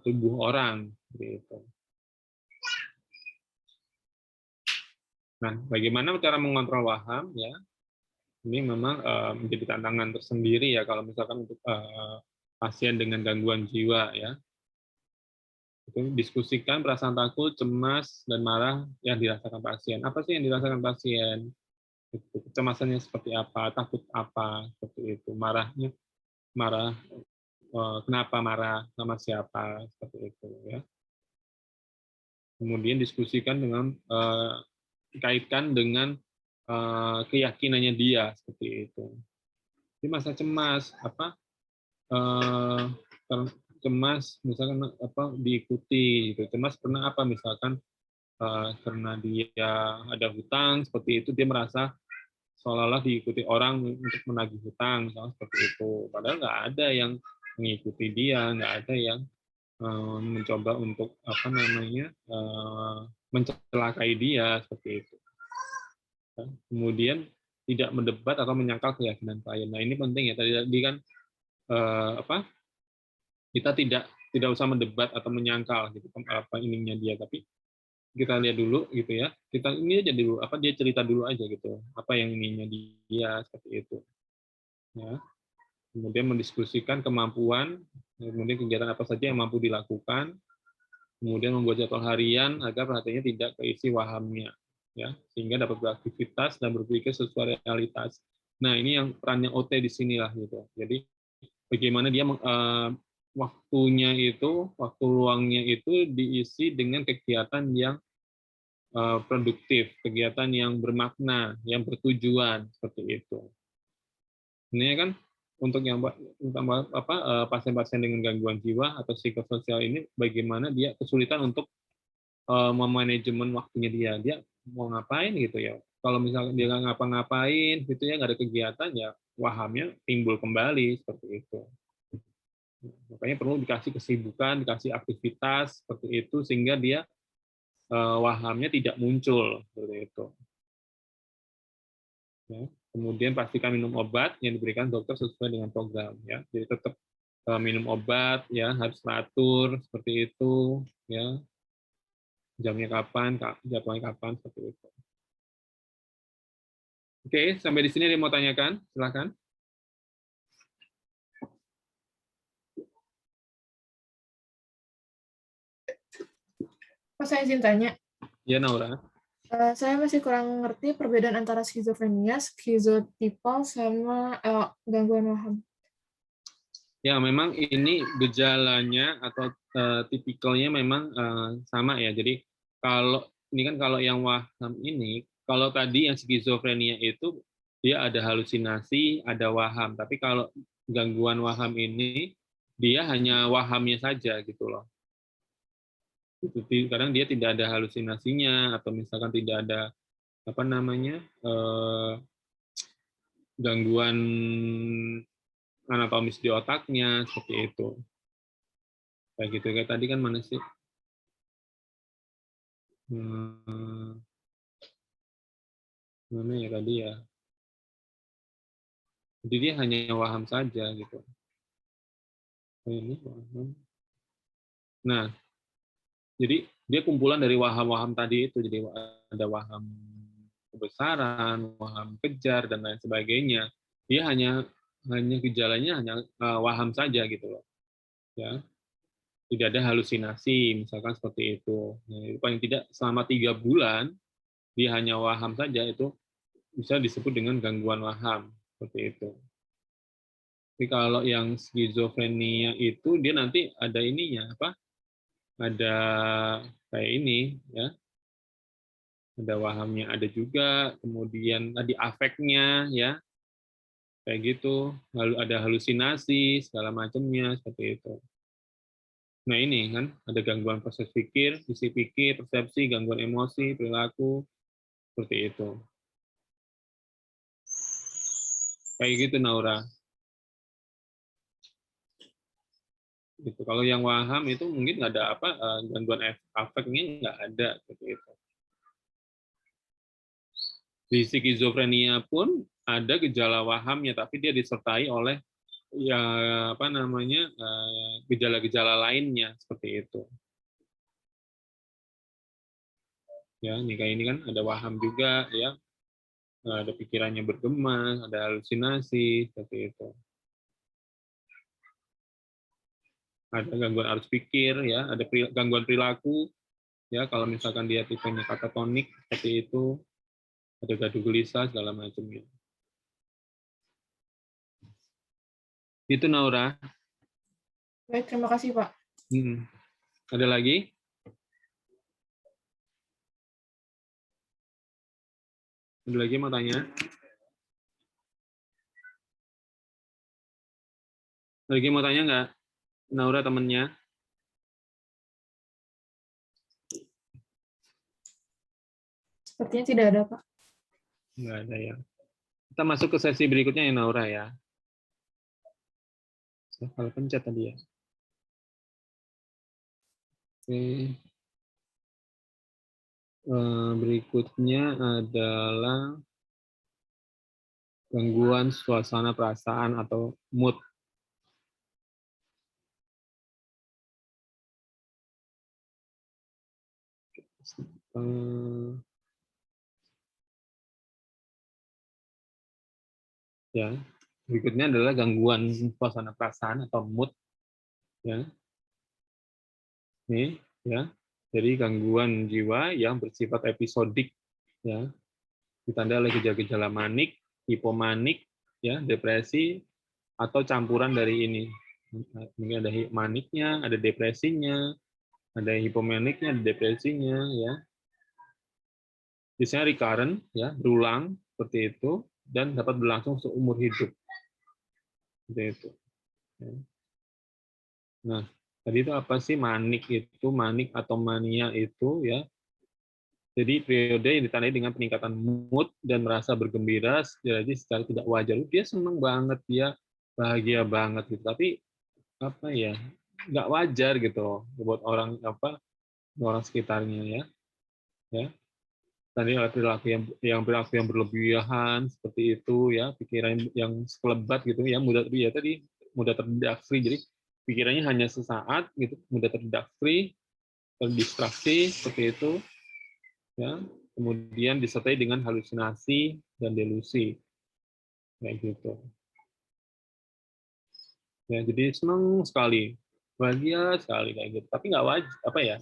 A: tubuh orang gitu. Nah, bagaimana cara mengontrol waham ya? Ini memang menjadi tantangan tersendiri ya kalau misalkan untuk pasien dengan gangguan jiwa ya. Itu diskusikan perasaan takut, cemas, dan marah yang dirasakan pasien. Apa sih yang dirasakan pasien? Kecemasannya seperti apa? Takut apa? Seperti itu. Marahnya, kenapa marah? Sama siapa? Seperti itu ya. Kemudian diskusikan dengan kaitkan dengan keyakinannya dia seperti itu. Di masa cemas cemas misalkan diikuti gitu. Cemas karena apa? Misalkan karena dia ada hutang seperti itu, dia merasa seolah-olah diikuti orang untuk menagih hutang misalnya seperti itu. Padahal nggak ada yang mengikuti dia, nggak ada yang mencoba untuk mencelakai dia seperti itu. Kemudian tidak mendebat atau menyangkal keyakinan klien. Nah, ini penting ya. Tadi kan kita tidak usah mendebat atau menyangkal gitu apa ininya dia, tapi kita lihat dulu gitu ya. Kita ini aja dulu dia cerita dulu aja gitu. Apa yang ininya dia seperti itu. Ya. Kemudian mendiskusikan kemampuan, kemudian kegiatan apa saja yang mampu dilakukan. Kemudian membuat jadwal harian agar perhatiannya tidak keisi wahamnya. Ya, sehingga dapat beraktivitas dan berpikir sesuai realitas. Nah, ini yang perannya OT di sinilah gitu. Jadi bagaimana dia waktunya itu, waktu luangnya itu diisi dengan kegiatan yang produktif, kegiatan yang bermakna, yang bertujuan seperti itu. Ini kan untuk yang pasien-pasien dengan gangguan jiwa atau psikososial ini, bagaimana dia kesulitan untuk memanajemen waktunya dia mau ngapain gitu ya. Kalau misalnya dia nggak ngapa-ngapain gitu ya, nggak ada kegiatan ya, wahamnya timbul kembali seperti itu. Makanya perlu dikasih kesibukan, dikasih aktivitas seperti itu sehingga dia wahamnya tidak muncul seperti itu. Ya. Kemudian pastikan minum obat yang diberikan dokter sesuai dengan program ya. Jadi tetap minum obat ya, harus teratur seperti itu ya. Jamnya kapan, jadwalnya kapan seperti itu. Oke, sampai di sini ada yang mau tanyakan? Silakan.
C: Pak, saya izin tanya.
A: Ya, Naura.
C: Saya masih kurang ngerti perbedaan antara skizofrenia, skizotipal, sama gangguan waham.
A: Ya, memang ini gejalanya atau tipikalnya memang sama ya. Jadi kalau ini kan kalau yang waham ini, kalau tadi yang skizofrenia itu dia ada halusinasi, ada waham. Tapi kalau gangguan waham ini dia hanya wahamnya saja gitu loh. Kadang dia tidak ada halusinasinya atau misalkan tidak ada apa namanya gangguan anatomis di otaknya seperti itu. Kayak gitu kayak tadi kan mana sih? Mana ya tadi ya? Jadi dia hanya waham saja gitu. Ini waham. Nah, jadi dia kumpulan dari waham-waham tadi itu. Jadi ada waham kebesaran, waham kejar dan lain sebagainya. Dia hanya gejalanya hanya waham saja gitu loh. Ya. Tidak ada halusinasi, misalkan seperti itu. Nah, itu paling tidak selama 3 bulan dia hanya waham saja, itu bisa disebut dengan gangguan waham seperti itu. Tapi kalau yang skizofrenia itu dia nanti ada ininya apa? Ada kayak ini ya. Ada wahamnya ada juga, kemudian tadi afeknya ya. Kayak gitu, lalu ada halusinasi segala macamnya seperti itu. Nah ini kan ada gangguan proses pikir, isi pikir, persepsi, gangguan emosi, perilaku, seperti itu. Kayak gitu Naura. Gitu. Kalau yang waham itu mungkin nggak ada apa gangguan afeknya nggak ada seperti itu. Di skizofrenia pun ada gejala wahamnya, tapi dia disertai oleh ya apa namanya gejala-gejala lainnya seperti itu. Ya, ini kayak ini kan ada waham juga ya, ada pikirannya bergema, ada halusinasi seperti itu. Ada gangguan arus pikir ya, ada gangguan perilaku ya, kalau misalkan dia tipenya katatonik seperti itu, ada gaduh gelisah segala macamnya. Itu Naura.
C: Baik, terima kasih Pak.
A: Ada lagi? Ada lagi mau tanya? Ada lagi mau tanya nggak? Naura temennya?
C: Sepertinya tidak ada Pak.
A: Nggak ada ya. Kita masuk ke sesi berikutnya ya Naura ya. Kalau pencet tadi ya. Oke. Berikutnya adalah gangguan suasana perasaan atau mood. Ya, berikutnya adalah gangguan suasana perasaan atau mood. Ya, nih, ya. Jadi gangguan jiwa yang bersifat episodik, ya, ditandai oleh gejala-gejala manik, hipomanik, ya, depresi, atau campuran dari ini. Mungkin ada maniknya, ada depresinya, ada hipomaniknya, ada depresinya, ya. Biasanya recurrent, ya, berulang seperti itu, dan dapat berlangsung seumur hidup. Seperti itu. Ya. Nah, tadi itu apa sih manik itu, manik atau mania itu ya. Jadi periode yang ditandai dengan peningkatan mood dan merasa bergembira, jadi secara tidak wajar. Dia seneng banget, dia bahagia banget gitu. Tapi apa ya, nggak wajar gitu buat orang orang sekitarnya ya. Ya. Tadi perilaku yang berlebihan seperti itu ya, pikiran yang sekelebat gitu ya, mudah terdistraksi. Jadi pikirannya hanya sesaat gitu, mudah terdistraksi, terdistraksi seperti itu ya. Kemudian disertai dengan halusinasi dan delusi kayak gitu. Ya, jadi senang sekali, bahagia sekali kayak gitu. Tapi nggak wajar apa ya?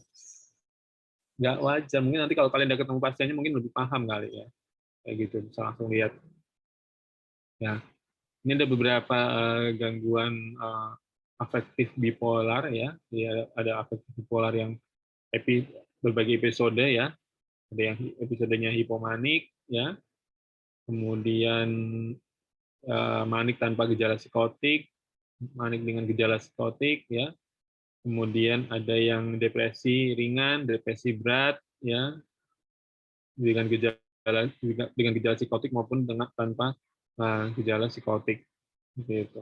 A: Nggak wajar. Mungkin nanti kalau kalian udah ketemu pasiennya mungkin lebih paham kali ya. Kayak gitu, bisa langsung lihat. Ya, ini ada beberapa gangguan afektif bipolar ya. Jadi ada afektif bipolar yang berbagai episode ya. Ada yang episodenya hipomanik ya. Kemudian manik tanpa gejala psikotik, manik dengan gejala psikotik ya. Kemudian ada yang depresi ringan, depresi berat ya, dengan gejala psikotik maupun tanpa gejala psikotik gitu.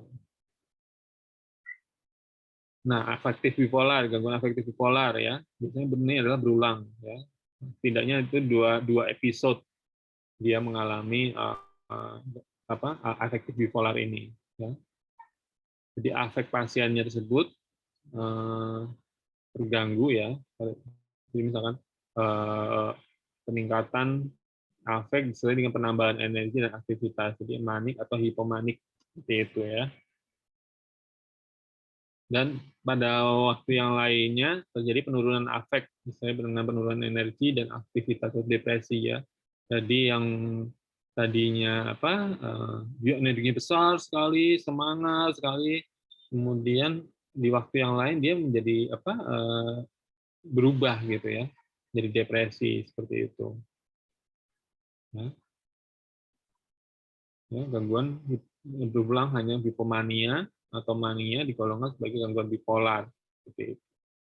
A: Nah, afektif bipolar, gangguan afektif bipolar ya, biasanya benarnya adalah berulang ya. Setidaknya itu dua episode dia mengalami afektif bipolar ini ya. Jadi afek pasiennya tersebut terganggu ya. Jadi misalkan peningkatan afek disertai dengan penambahan energi dan aktivitas. Jadi manik atau hipomanik seperti itu ya. Dan pada waktu yang lainnya terjadi penurunan afek, misalnya dengan penurunan energi dan aktivitas atau depresi ya. Jadi yang tadinya energinya besar sekali, semangat sekali, kemudian di waktu yang lain dia menjadi berubah gitu ya, jadi depresi seperti itu. Ya, gangguan berulang hanya hipomania atau mania digolongkan sebagai gangguan bipolar. Seperti itu.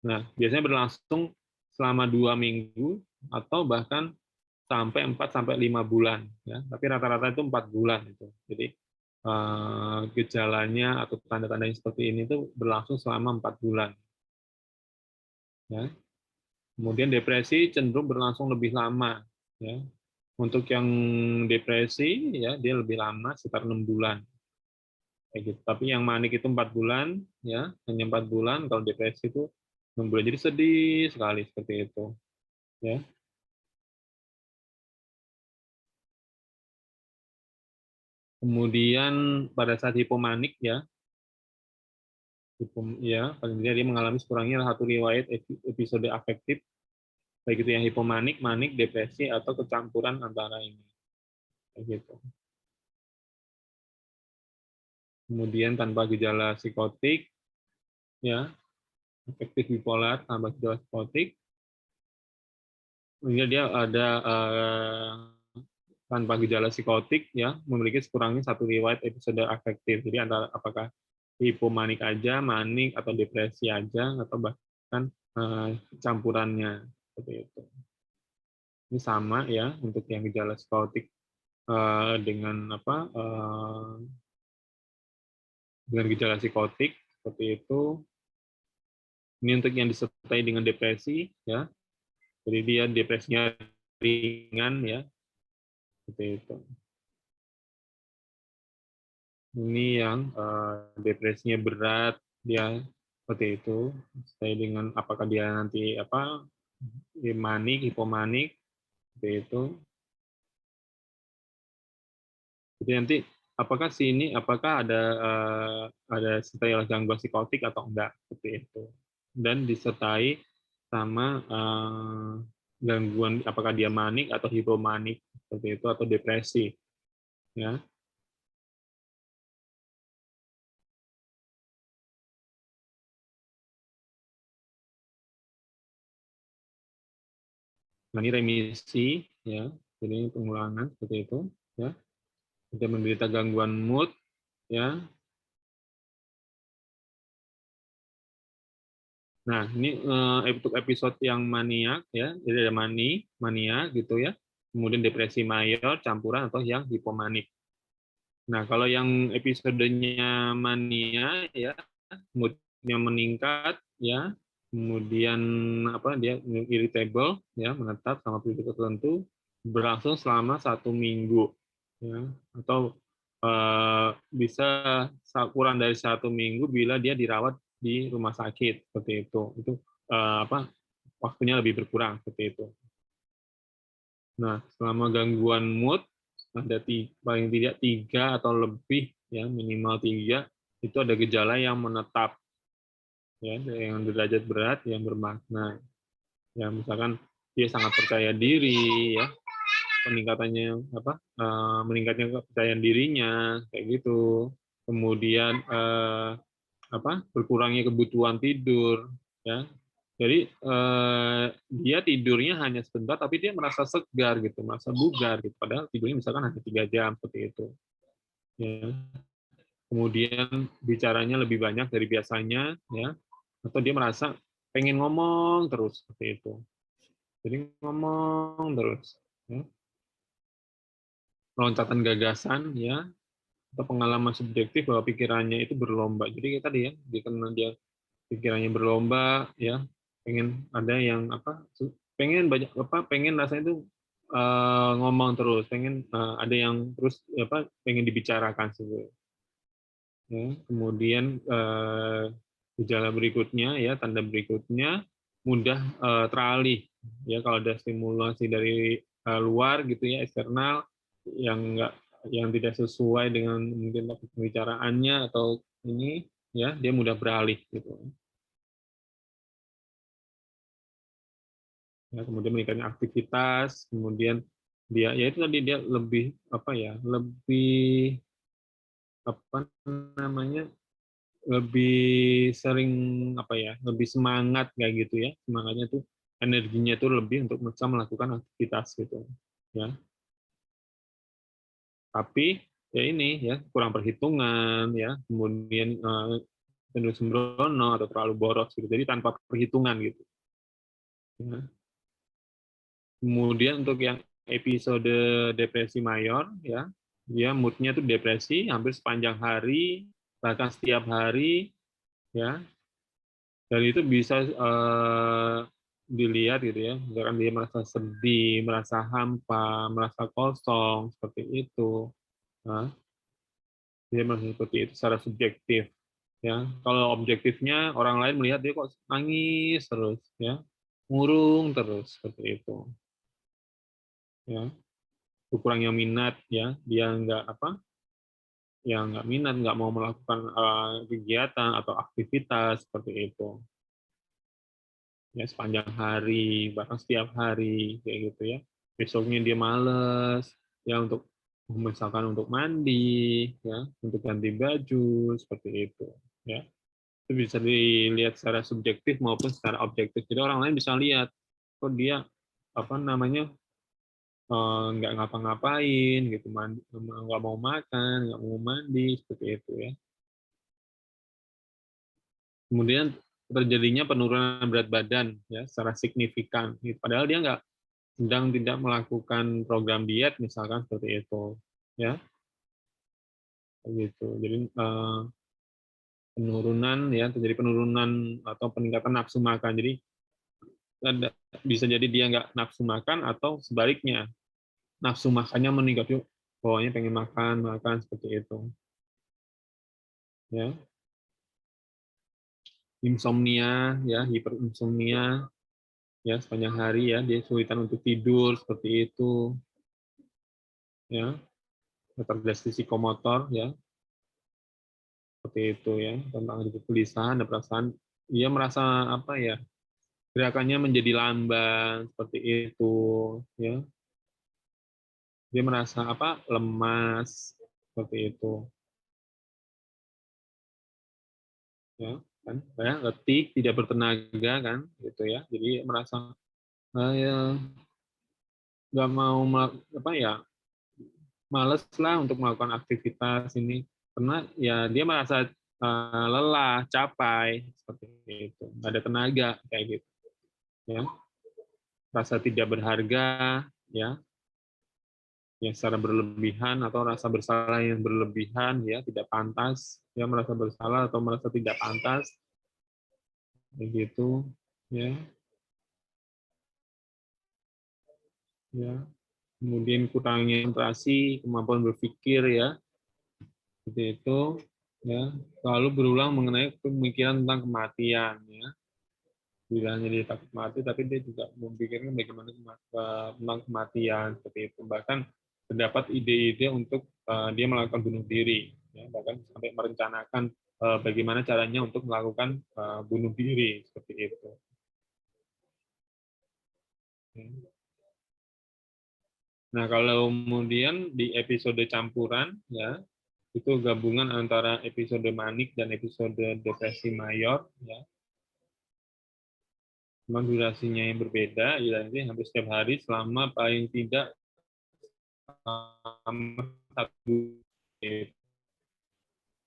A: Nah, biasanya berlangsung selama 2 minggu atau bahkan sampai 4-5 bulan. Ya. Tapi rata-rata itu 4 bulan. Itu. Jadi gejalanya atau tanda-tanda seperti ini itu berlangsung selama 4 bulan. Ya. Kemudian depresi cenderung berlangsung lebih lama. Ya. Untuk yang depresi, ya dia lebih lama, sekitar 6 bulan. Kayak gitu. Tapi yang manik itu 4 bulan, ya hanya 4 bulan. Kalau depresi itu 6 bulan. Jadi sedih sekali seperti itu. Ya. Kemudian pada saat hipomanik, ya paling tidak dia mengalami sekurangnya satu riwayat episode afektif, baik itu yang hipomanik, manik, depresi, atau kecampuran antara ini. Kayak gitu. Kemudian tanpa gejala psikotik, ya afektif bipolar tanpa gejala psikotik, kemudian dia ada tanpa gejala psikotik, ya memiliki sekurangnya satu riwayat episode afektif. Jadi antara apakah hipomanik aja, manik, atau depresi aja, atau bahkan campurannya seperti itu. Ini sama ya untuk yang gejala psikotik dengan dengan gejala psikotik seperti itu. Ini untuk yang disertai dengan depresi ya. Jadi dia depresinya ringan ya. Seperti itu. Ini yang depresinya berat dia seperti itu. Sesuai dengan apakah dia nanti manik, hipomanik seperti itu. Jadi nanti apakah ada setelah gangguan psikotik atau enggak seperti itu. Dan disertai sama gangguan apakah dia manik atau hipomanik seperti itu atau depresi ya. Nah, ini remisi ya. Jadi pengulangan seperti itu ya. Dia menderita gangguan mood ya. Nah, ini untuk episode yang maniak ya, jadi ada mania gitu ya. Kemudian depresi mayor, campuran atau yang hipomanik. Nah, kalau yang episodenya mania ya, moodnya meningkat ya, kemudian apa dia irritable ya, menetap sama periode tertentu, berlangsung selama 1 minggu ya, atau bisa kurang dari 1 minggu bila dia dirawat di rumah sakit seperti itu apa waktunya lebih berkurang seperti itu. Nah, selama gangguan mood ada paling tidak 3 atau lebih ya, minimal 3 itu ada gejala yang menetap ya, yang derajat berat yang bermakna. Ya, misalkan dia sangat percaya diri ya, meningkatnya kepercayaan dirinya kayak gitu. Kemudian berkurangnya kebutuhan tidur ya. Jadi dia tidurnya hanya sebentar, tapi dia merasa segar gitu, merasa bugar gitu. Padahal tidurnya misalkan hanya 3 jam seperti itu. Ya. Kemudian bicaranya lebih banyak dari biasanya, ya. Atau dia merasa pengen ngomong terus seperti itu. Jadi ngomong terus. Ya. Loncatan gagasan, ya, atau pengalaman subjektif bahwa pikirannya itu berlomba. Jadi tadi ya, karena dia pikirannya berlomba ya, pengen ada yang pengen banyak pengen rasanya itu ngomong terus, pengen ada yang terus pengen dibicarakan gitu ya. Kemudian gejala berikutnya ya, tanda berikutnya mudah teralih ya, kalau ada stimulasi dari luar gitu ya, eksternal yang tidak sesuai dengan mungkin topik pembicaraannya atau ini ya, dia mudah beralih gitu. Ya, kemudian meningkatnya aktivitas, kemudian dia ya itu tadi dia lebih lebih apa namanya lebih sering lebih semangat kayak gitu ya, semangatnya tuh energinya tuh lebih untuk bisa melakukan aktivitas gitu ya. Tapi ya ini ya kurang perhitungan ya, kemudian cenderung sembrono atau terlalu boros gitu, jadi tanpa perhitungan gitu ya. Kemudian untuk yang episode depresi mayor ya, dia mood-nya tuh depresi hampir sepanjang hari, bahkan setiap hari ya. Dan itu bisa dilihat gitu ya, misalkan dia merasa sedih, merasa hampa, merasa kosong seperti itu. Nah, dia merasa seperti itu secara subjektif ya. Kalau objektifnya orang lain melihat dia kok nangis terus ya, murung terus seperti itu ya. Kurangnya minat ya, dia nggak minat, nggak mau melakukan kegiatan atau aktivitas seperti itu ya, sepanjang hari bahkan setiap hari kayak gitu ya. Besoknya dia males ya, untuk misalkan untuk mandi ya, untuk ganti baju seperti itu ya. Itu bisa dilihat secara subjektif maupun secara objektif, jadi orang lain bisa lihat kok dia nggak ngapa-ngapain gitu, nggak mau makan, nggak mau mandi, seperti itu ya. Kemudian terjadinya penurunan berat badan ya secara signifikan. Padahal dia sedang tidak melakukan program diet misalkan seperti itu ya, gitu. Jadi terjadi penurunan atau peningkatan nafsu makan. Jadi bisa jadi dia nggak nafsu makan atau sebaliknya nafsu makannya meningkat, yuk bawahnya pengen makan seperti itu ya. Insomnia ya, hiperinsomnia ya, sepanjang hari ya dia kesulitan untuk tidur seperti itu ya, retardasi psikomotor ya, seperti itu ya, tentang ada kegelisahan, ada perasaan dia merasa gerakannya menjadi lamban seperti itu ya, dia merasa lemas seperti itu ya kan, ya, letih, tidak bertenaga kan gitu ya, jadi merasa ya nggak mau males lah untuk melakukan aktivitas ini, karena ya dia merasa lelah, capek, seperti itu, nggak ada tenaga kayak gitu, ya. Rasa tidak berharga, ya, yang secara berlebihan atau rasa bersalah yang berlebihan, ya, tidak pantas, ya, merasa bersalah atau merasa tidak pantas, begitu, ya, ya. Kemudian kurangnya konsentrasi, kemampuan berpikir, ya, seperti itu, ya. Lalu berulang mengenai pemikiran tentang kematian, ya. Tidak hanya dia takut mati, tapi dia juga memikirkan bagaimana tentang kematian seperti itu. Bahkan terdapat ide-ide untuk dia melakukan bunuh diri, ya. Bahkan sampai merencanakan bagaimana caranya untuk melakukan bunuh diri seperti itu. Nah, kalau kemudian di episode campuran, ya, itu gabungan antara episode manik dan episode depresi mayor, ya. Cuma durasinya yang berbeda, ya, ini hampir setiap hari selama paling tidak satu,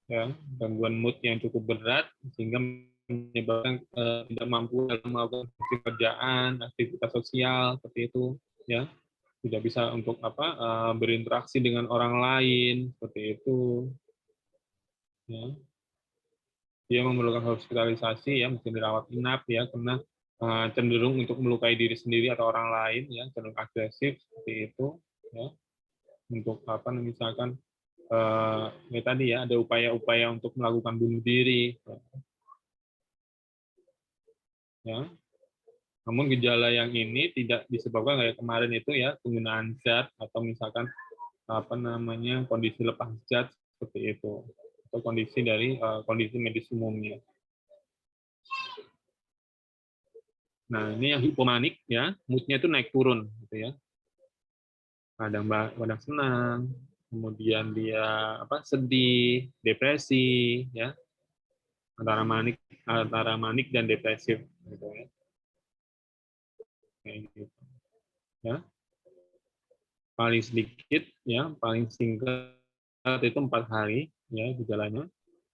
A: ya, gangguan mood yang cukup berat sehingga menyebabkan tidak mampu dalam melakukan pekerjaan, aktivitas sosial seperti itu, ya, tidak bisa untuk berinteraksi dengan orang lain seperti itu, ya. Dia memerlukan hospitalisasi, ya, mesti dirawat inap, ya, karena cenderung untuk melukai diri sendiri atau orang lain, ya, cenderung agresif seperti itu, ya, untuk misalkan ya tadi, ya, ada upaya-upaya untuk melakukan bunuh diri, ya. Namun gejala yang ini tidak disebabkan kayak kemarin itu, ya, penggunaan zat atau misalkan kondisi lepas zat seperti itu, atau kondisi dari kondisi medis umumnya. Nah, ini yang hipomanik, ya, moodnya itu naik turun, gitu, ya. Kadang senang, kemudian dia sedih, depresi, ya, antara manik dan depresif, gitu, ya. Kayak gitu, ya. Paling sedikit, ya, paling singkat itu 4 hari, ya, gejalanya.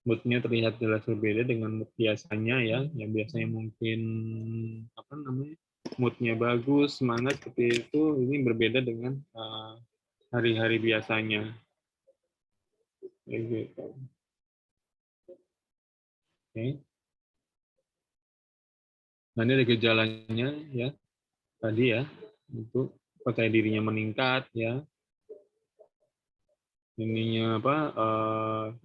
A: Mood-nya terlihat jelas berbeda dengan mood biasanya, ya, yang biasanya mungkin mood-nya bagus, semangat seperti itu, ini berbeda dengan hari-hari biasanya. Kayak gitu. Oke. Nah, ini ada gejalanya, ya, tadi, ya, untuk percaya dirinya meningkat, ya, ininya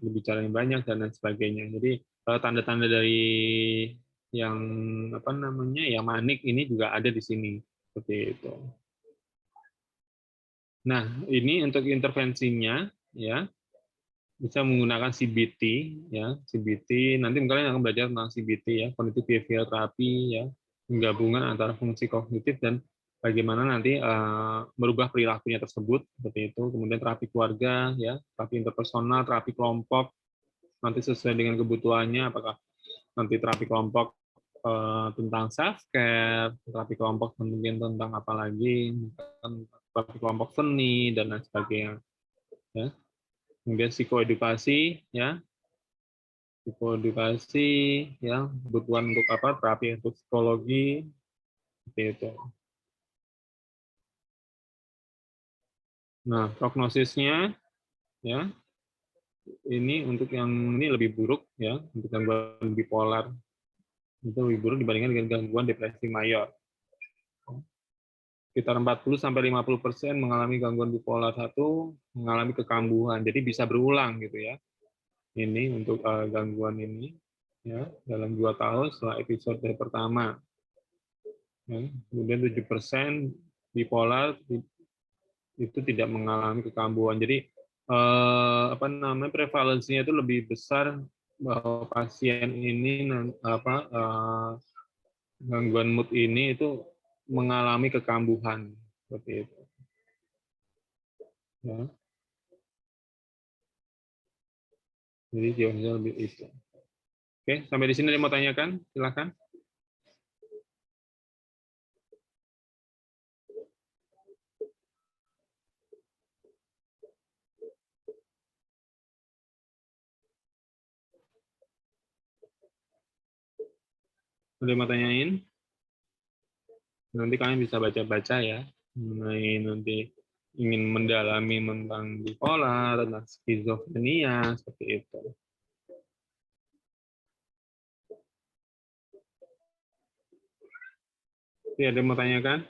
A: berbicara yang banyak dan lain sebagainya. Jadi tanda-tanda dari yang yang manik ini juga ada di sini seperti itu. Nah, ini untuk intervensinya, ya, bisa menggunakan CBT, ya, CBT. Nanti kalian akan belajar tentang CBT, ya, cognitive behavioral therapy, ya, penggabungan antara fungsi kognitif dan bagaimana nanti merubah perilakunya tersebut seperti itu. Kemudian terapi keluarga, ya, terapi interpersonal, terapi kelompok, nanti sesuai dengan kebutuhannya, apakah nanti terapi kelompok tentang self care, terapi kelompok mungkin tentang apa lagi, terapi kelompok seni dan lain sebagainya, ya. Kemudian psikoedukasi, ya, psikoedukasi, ya, kebutuhan untuk terapi untuk psikologi seperti itu. Nah, prognosisnya, ya, ini untuk yang ini lebih buruk, ya, untuk gangguan bipolar itu lebih buruk dibandingkan dengan gangguan depresi mayor. Sekitar 40-50% mengalami gangguan bipolar 1 mengalami kekambuhan, jadi bisa berulang gitu, ya. Ini untuk gangguan ini, ya, dalam 2 tahun setelah episode pertama. Ya. Kemudian 7% bipolar itu tidak mengalami kekambuhan. Jadi prevalensinya itu lebih besar bahwa pasien ini gangguan mood ini itu mengalami kekambuhan seperti itu. Ya. Jadi jauhnya lebih itu. Oke, sampai di sini ada yang mau tanyakan? Silakan. Ada yang mau tanyain? Nanti kalian bisa baca-baca ya, mengenai nanti ingin mendalami tentang bipolar, tentang skizofrenia, seperti itu. Oke, ada yang mau tanyakan?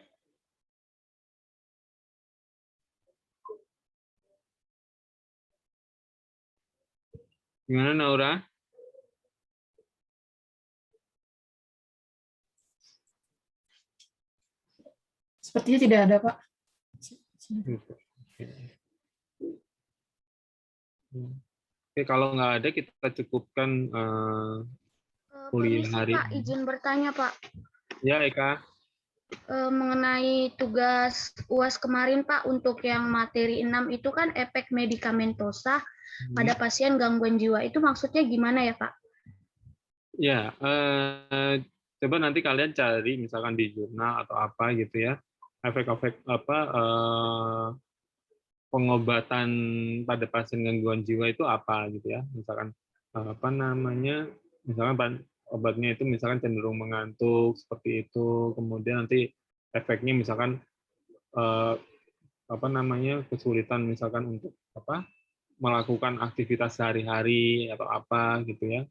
A: Gimana Naura?
C: Sepertinya tidak ada, Pak.
A: Oke, kalau nggak ada kita cukupkan kuliah
D: Permisi
A: hari
D: Pak,
A: ini.
D: izin bertanya Pak.
A: Ya, Eka.
D: Mengenai tugas UAS kemarin Pak, untuk yang materi 6 itu kan efek medikamentosa pada pasien gangguan jiwa. Itu maksudnya gimana ya Pak?
A: Ya, coba nanti kalian cari misalkan di jurnal atau apa gitu ya, efek-efek apa pengobatan pada pasien gangguan jiwa itu apa gitu ya, misalkan apa namanya, misalkan obatnya itu misalkan cenderung mengantuk seperti itu, kemudian nanti efeknya misalkan apa namanya kesulitan misalkan untuk apa melakukan aktivitas sehari-hari atau apa gitu ya,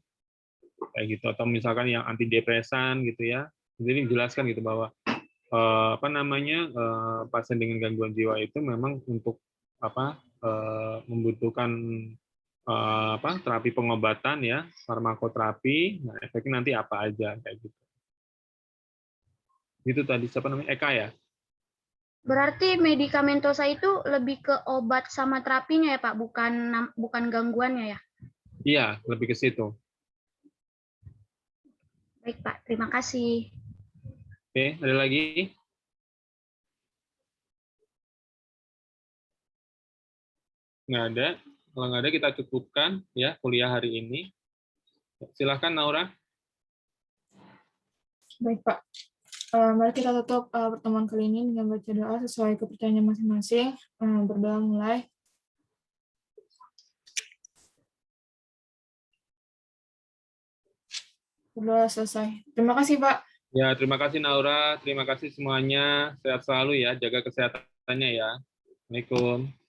A: kayak gitu, atau misalkan yang antidepresan gitu ya, jadi dijelaskan gitu bahwa apa namanya pasien dengan gangguan jiwa itu memang untuk apa membutuhkan apa terapi pengobatan ya, farmakoterapi. Nah, efeknya nanti apa aja kayak gitu. Itu tadi siapa namanya, Eka ya?
D: Berarti medikamentosa itu lebih ke obat sama terapinya ya Pak, bukan gangguannya ya?
A: Iya, lebih ke situ.
D: Baik Pak, terima kasih.
A: Oke, ada lagi? Nggak ada. Kalau nggak ada kita cukupkan ya kuliah hari ini. Silahkan Naura.
C: Baik, Pak. Mari kita tutup pertemuan kali ini dengan baca doa sesuai kepercayaan masing-masing. Berdoa mulai. Berdoa selesai. Terima kasih, Pak.
A: Ya, terima kasih Naura. Terima kasih semuanya. Sehat selalu ya. Jaga kesehatannya ya. Assalamualaikum.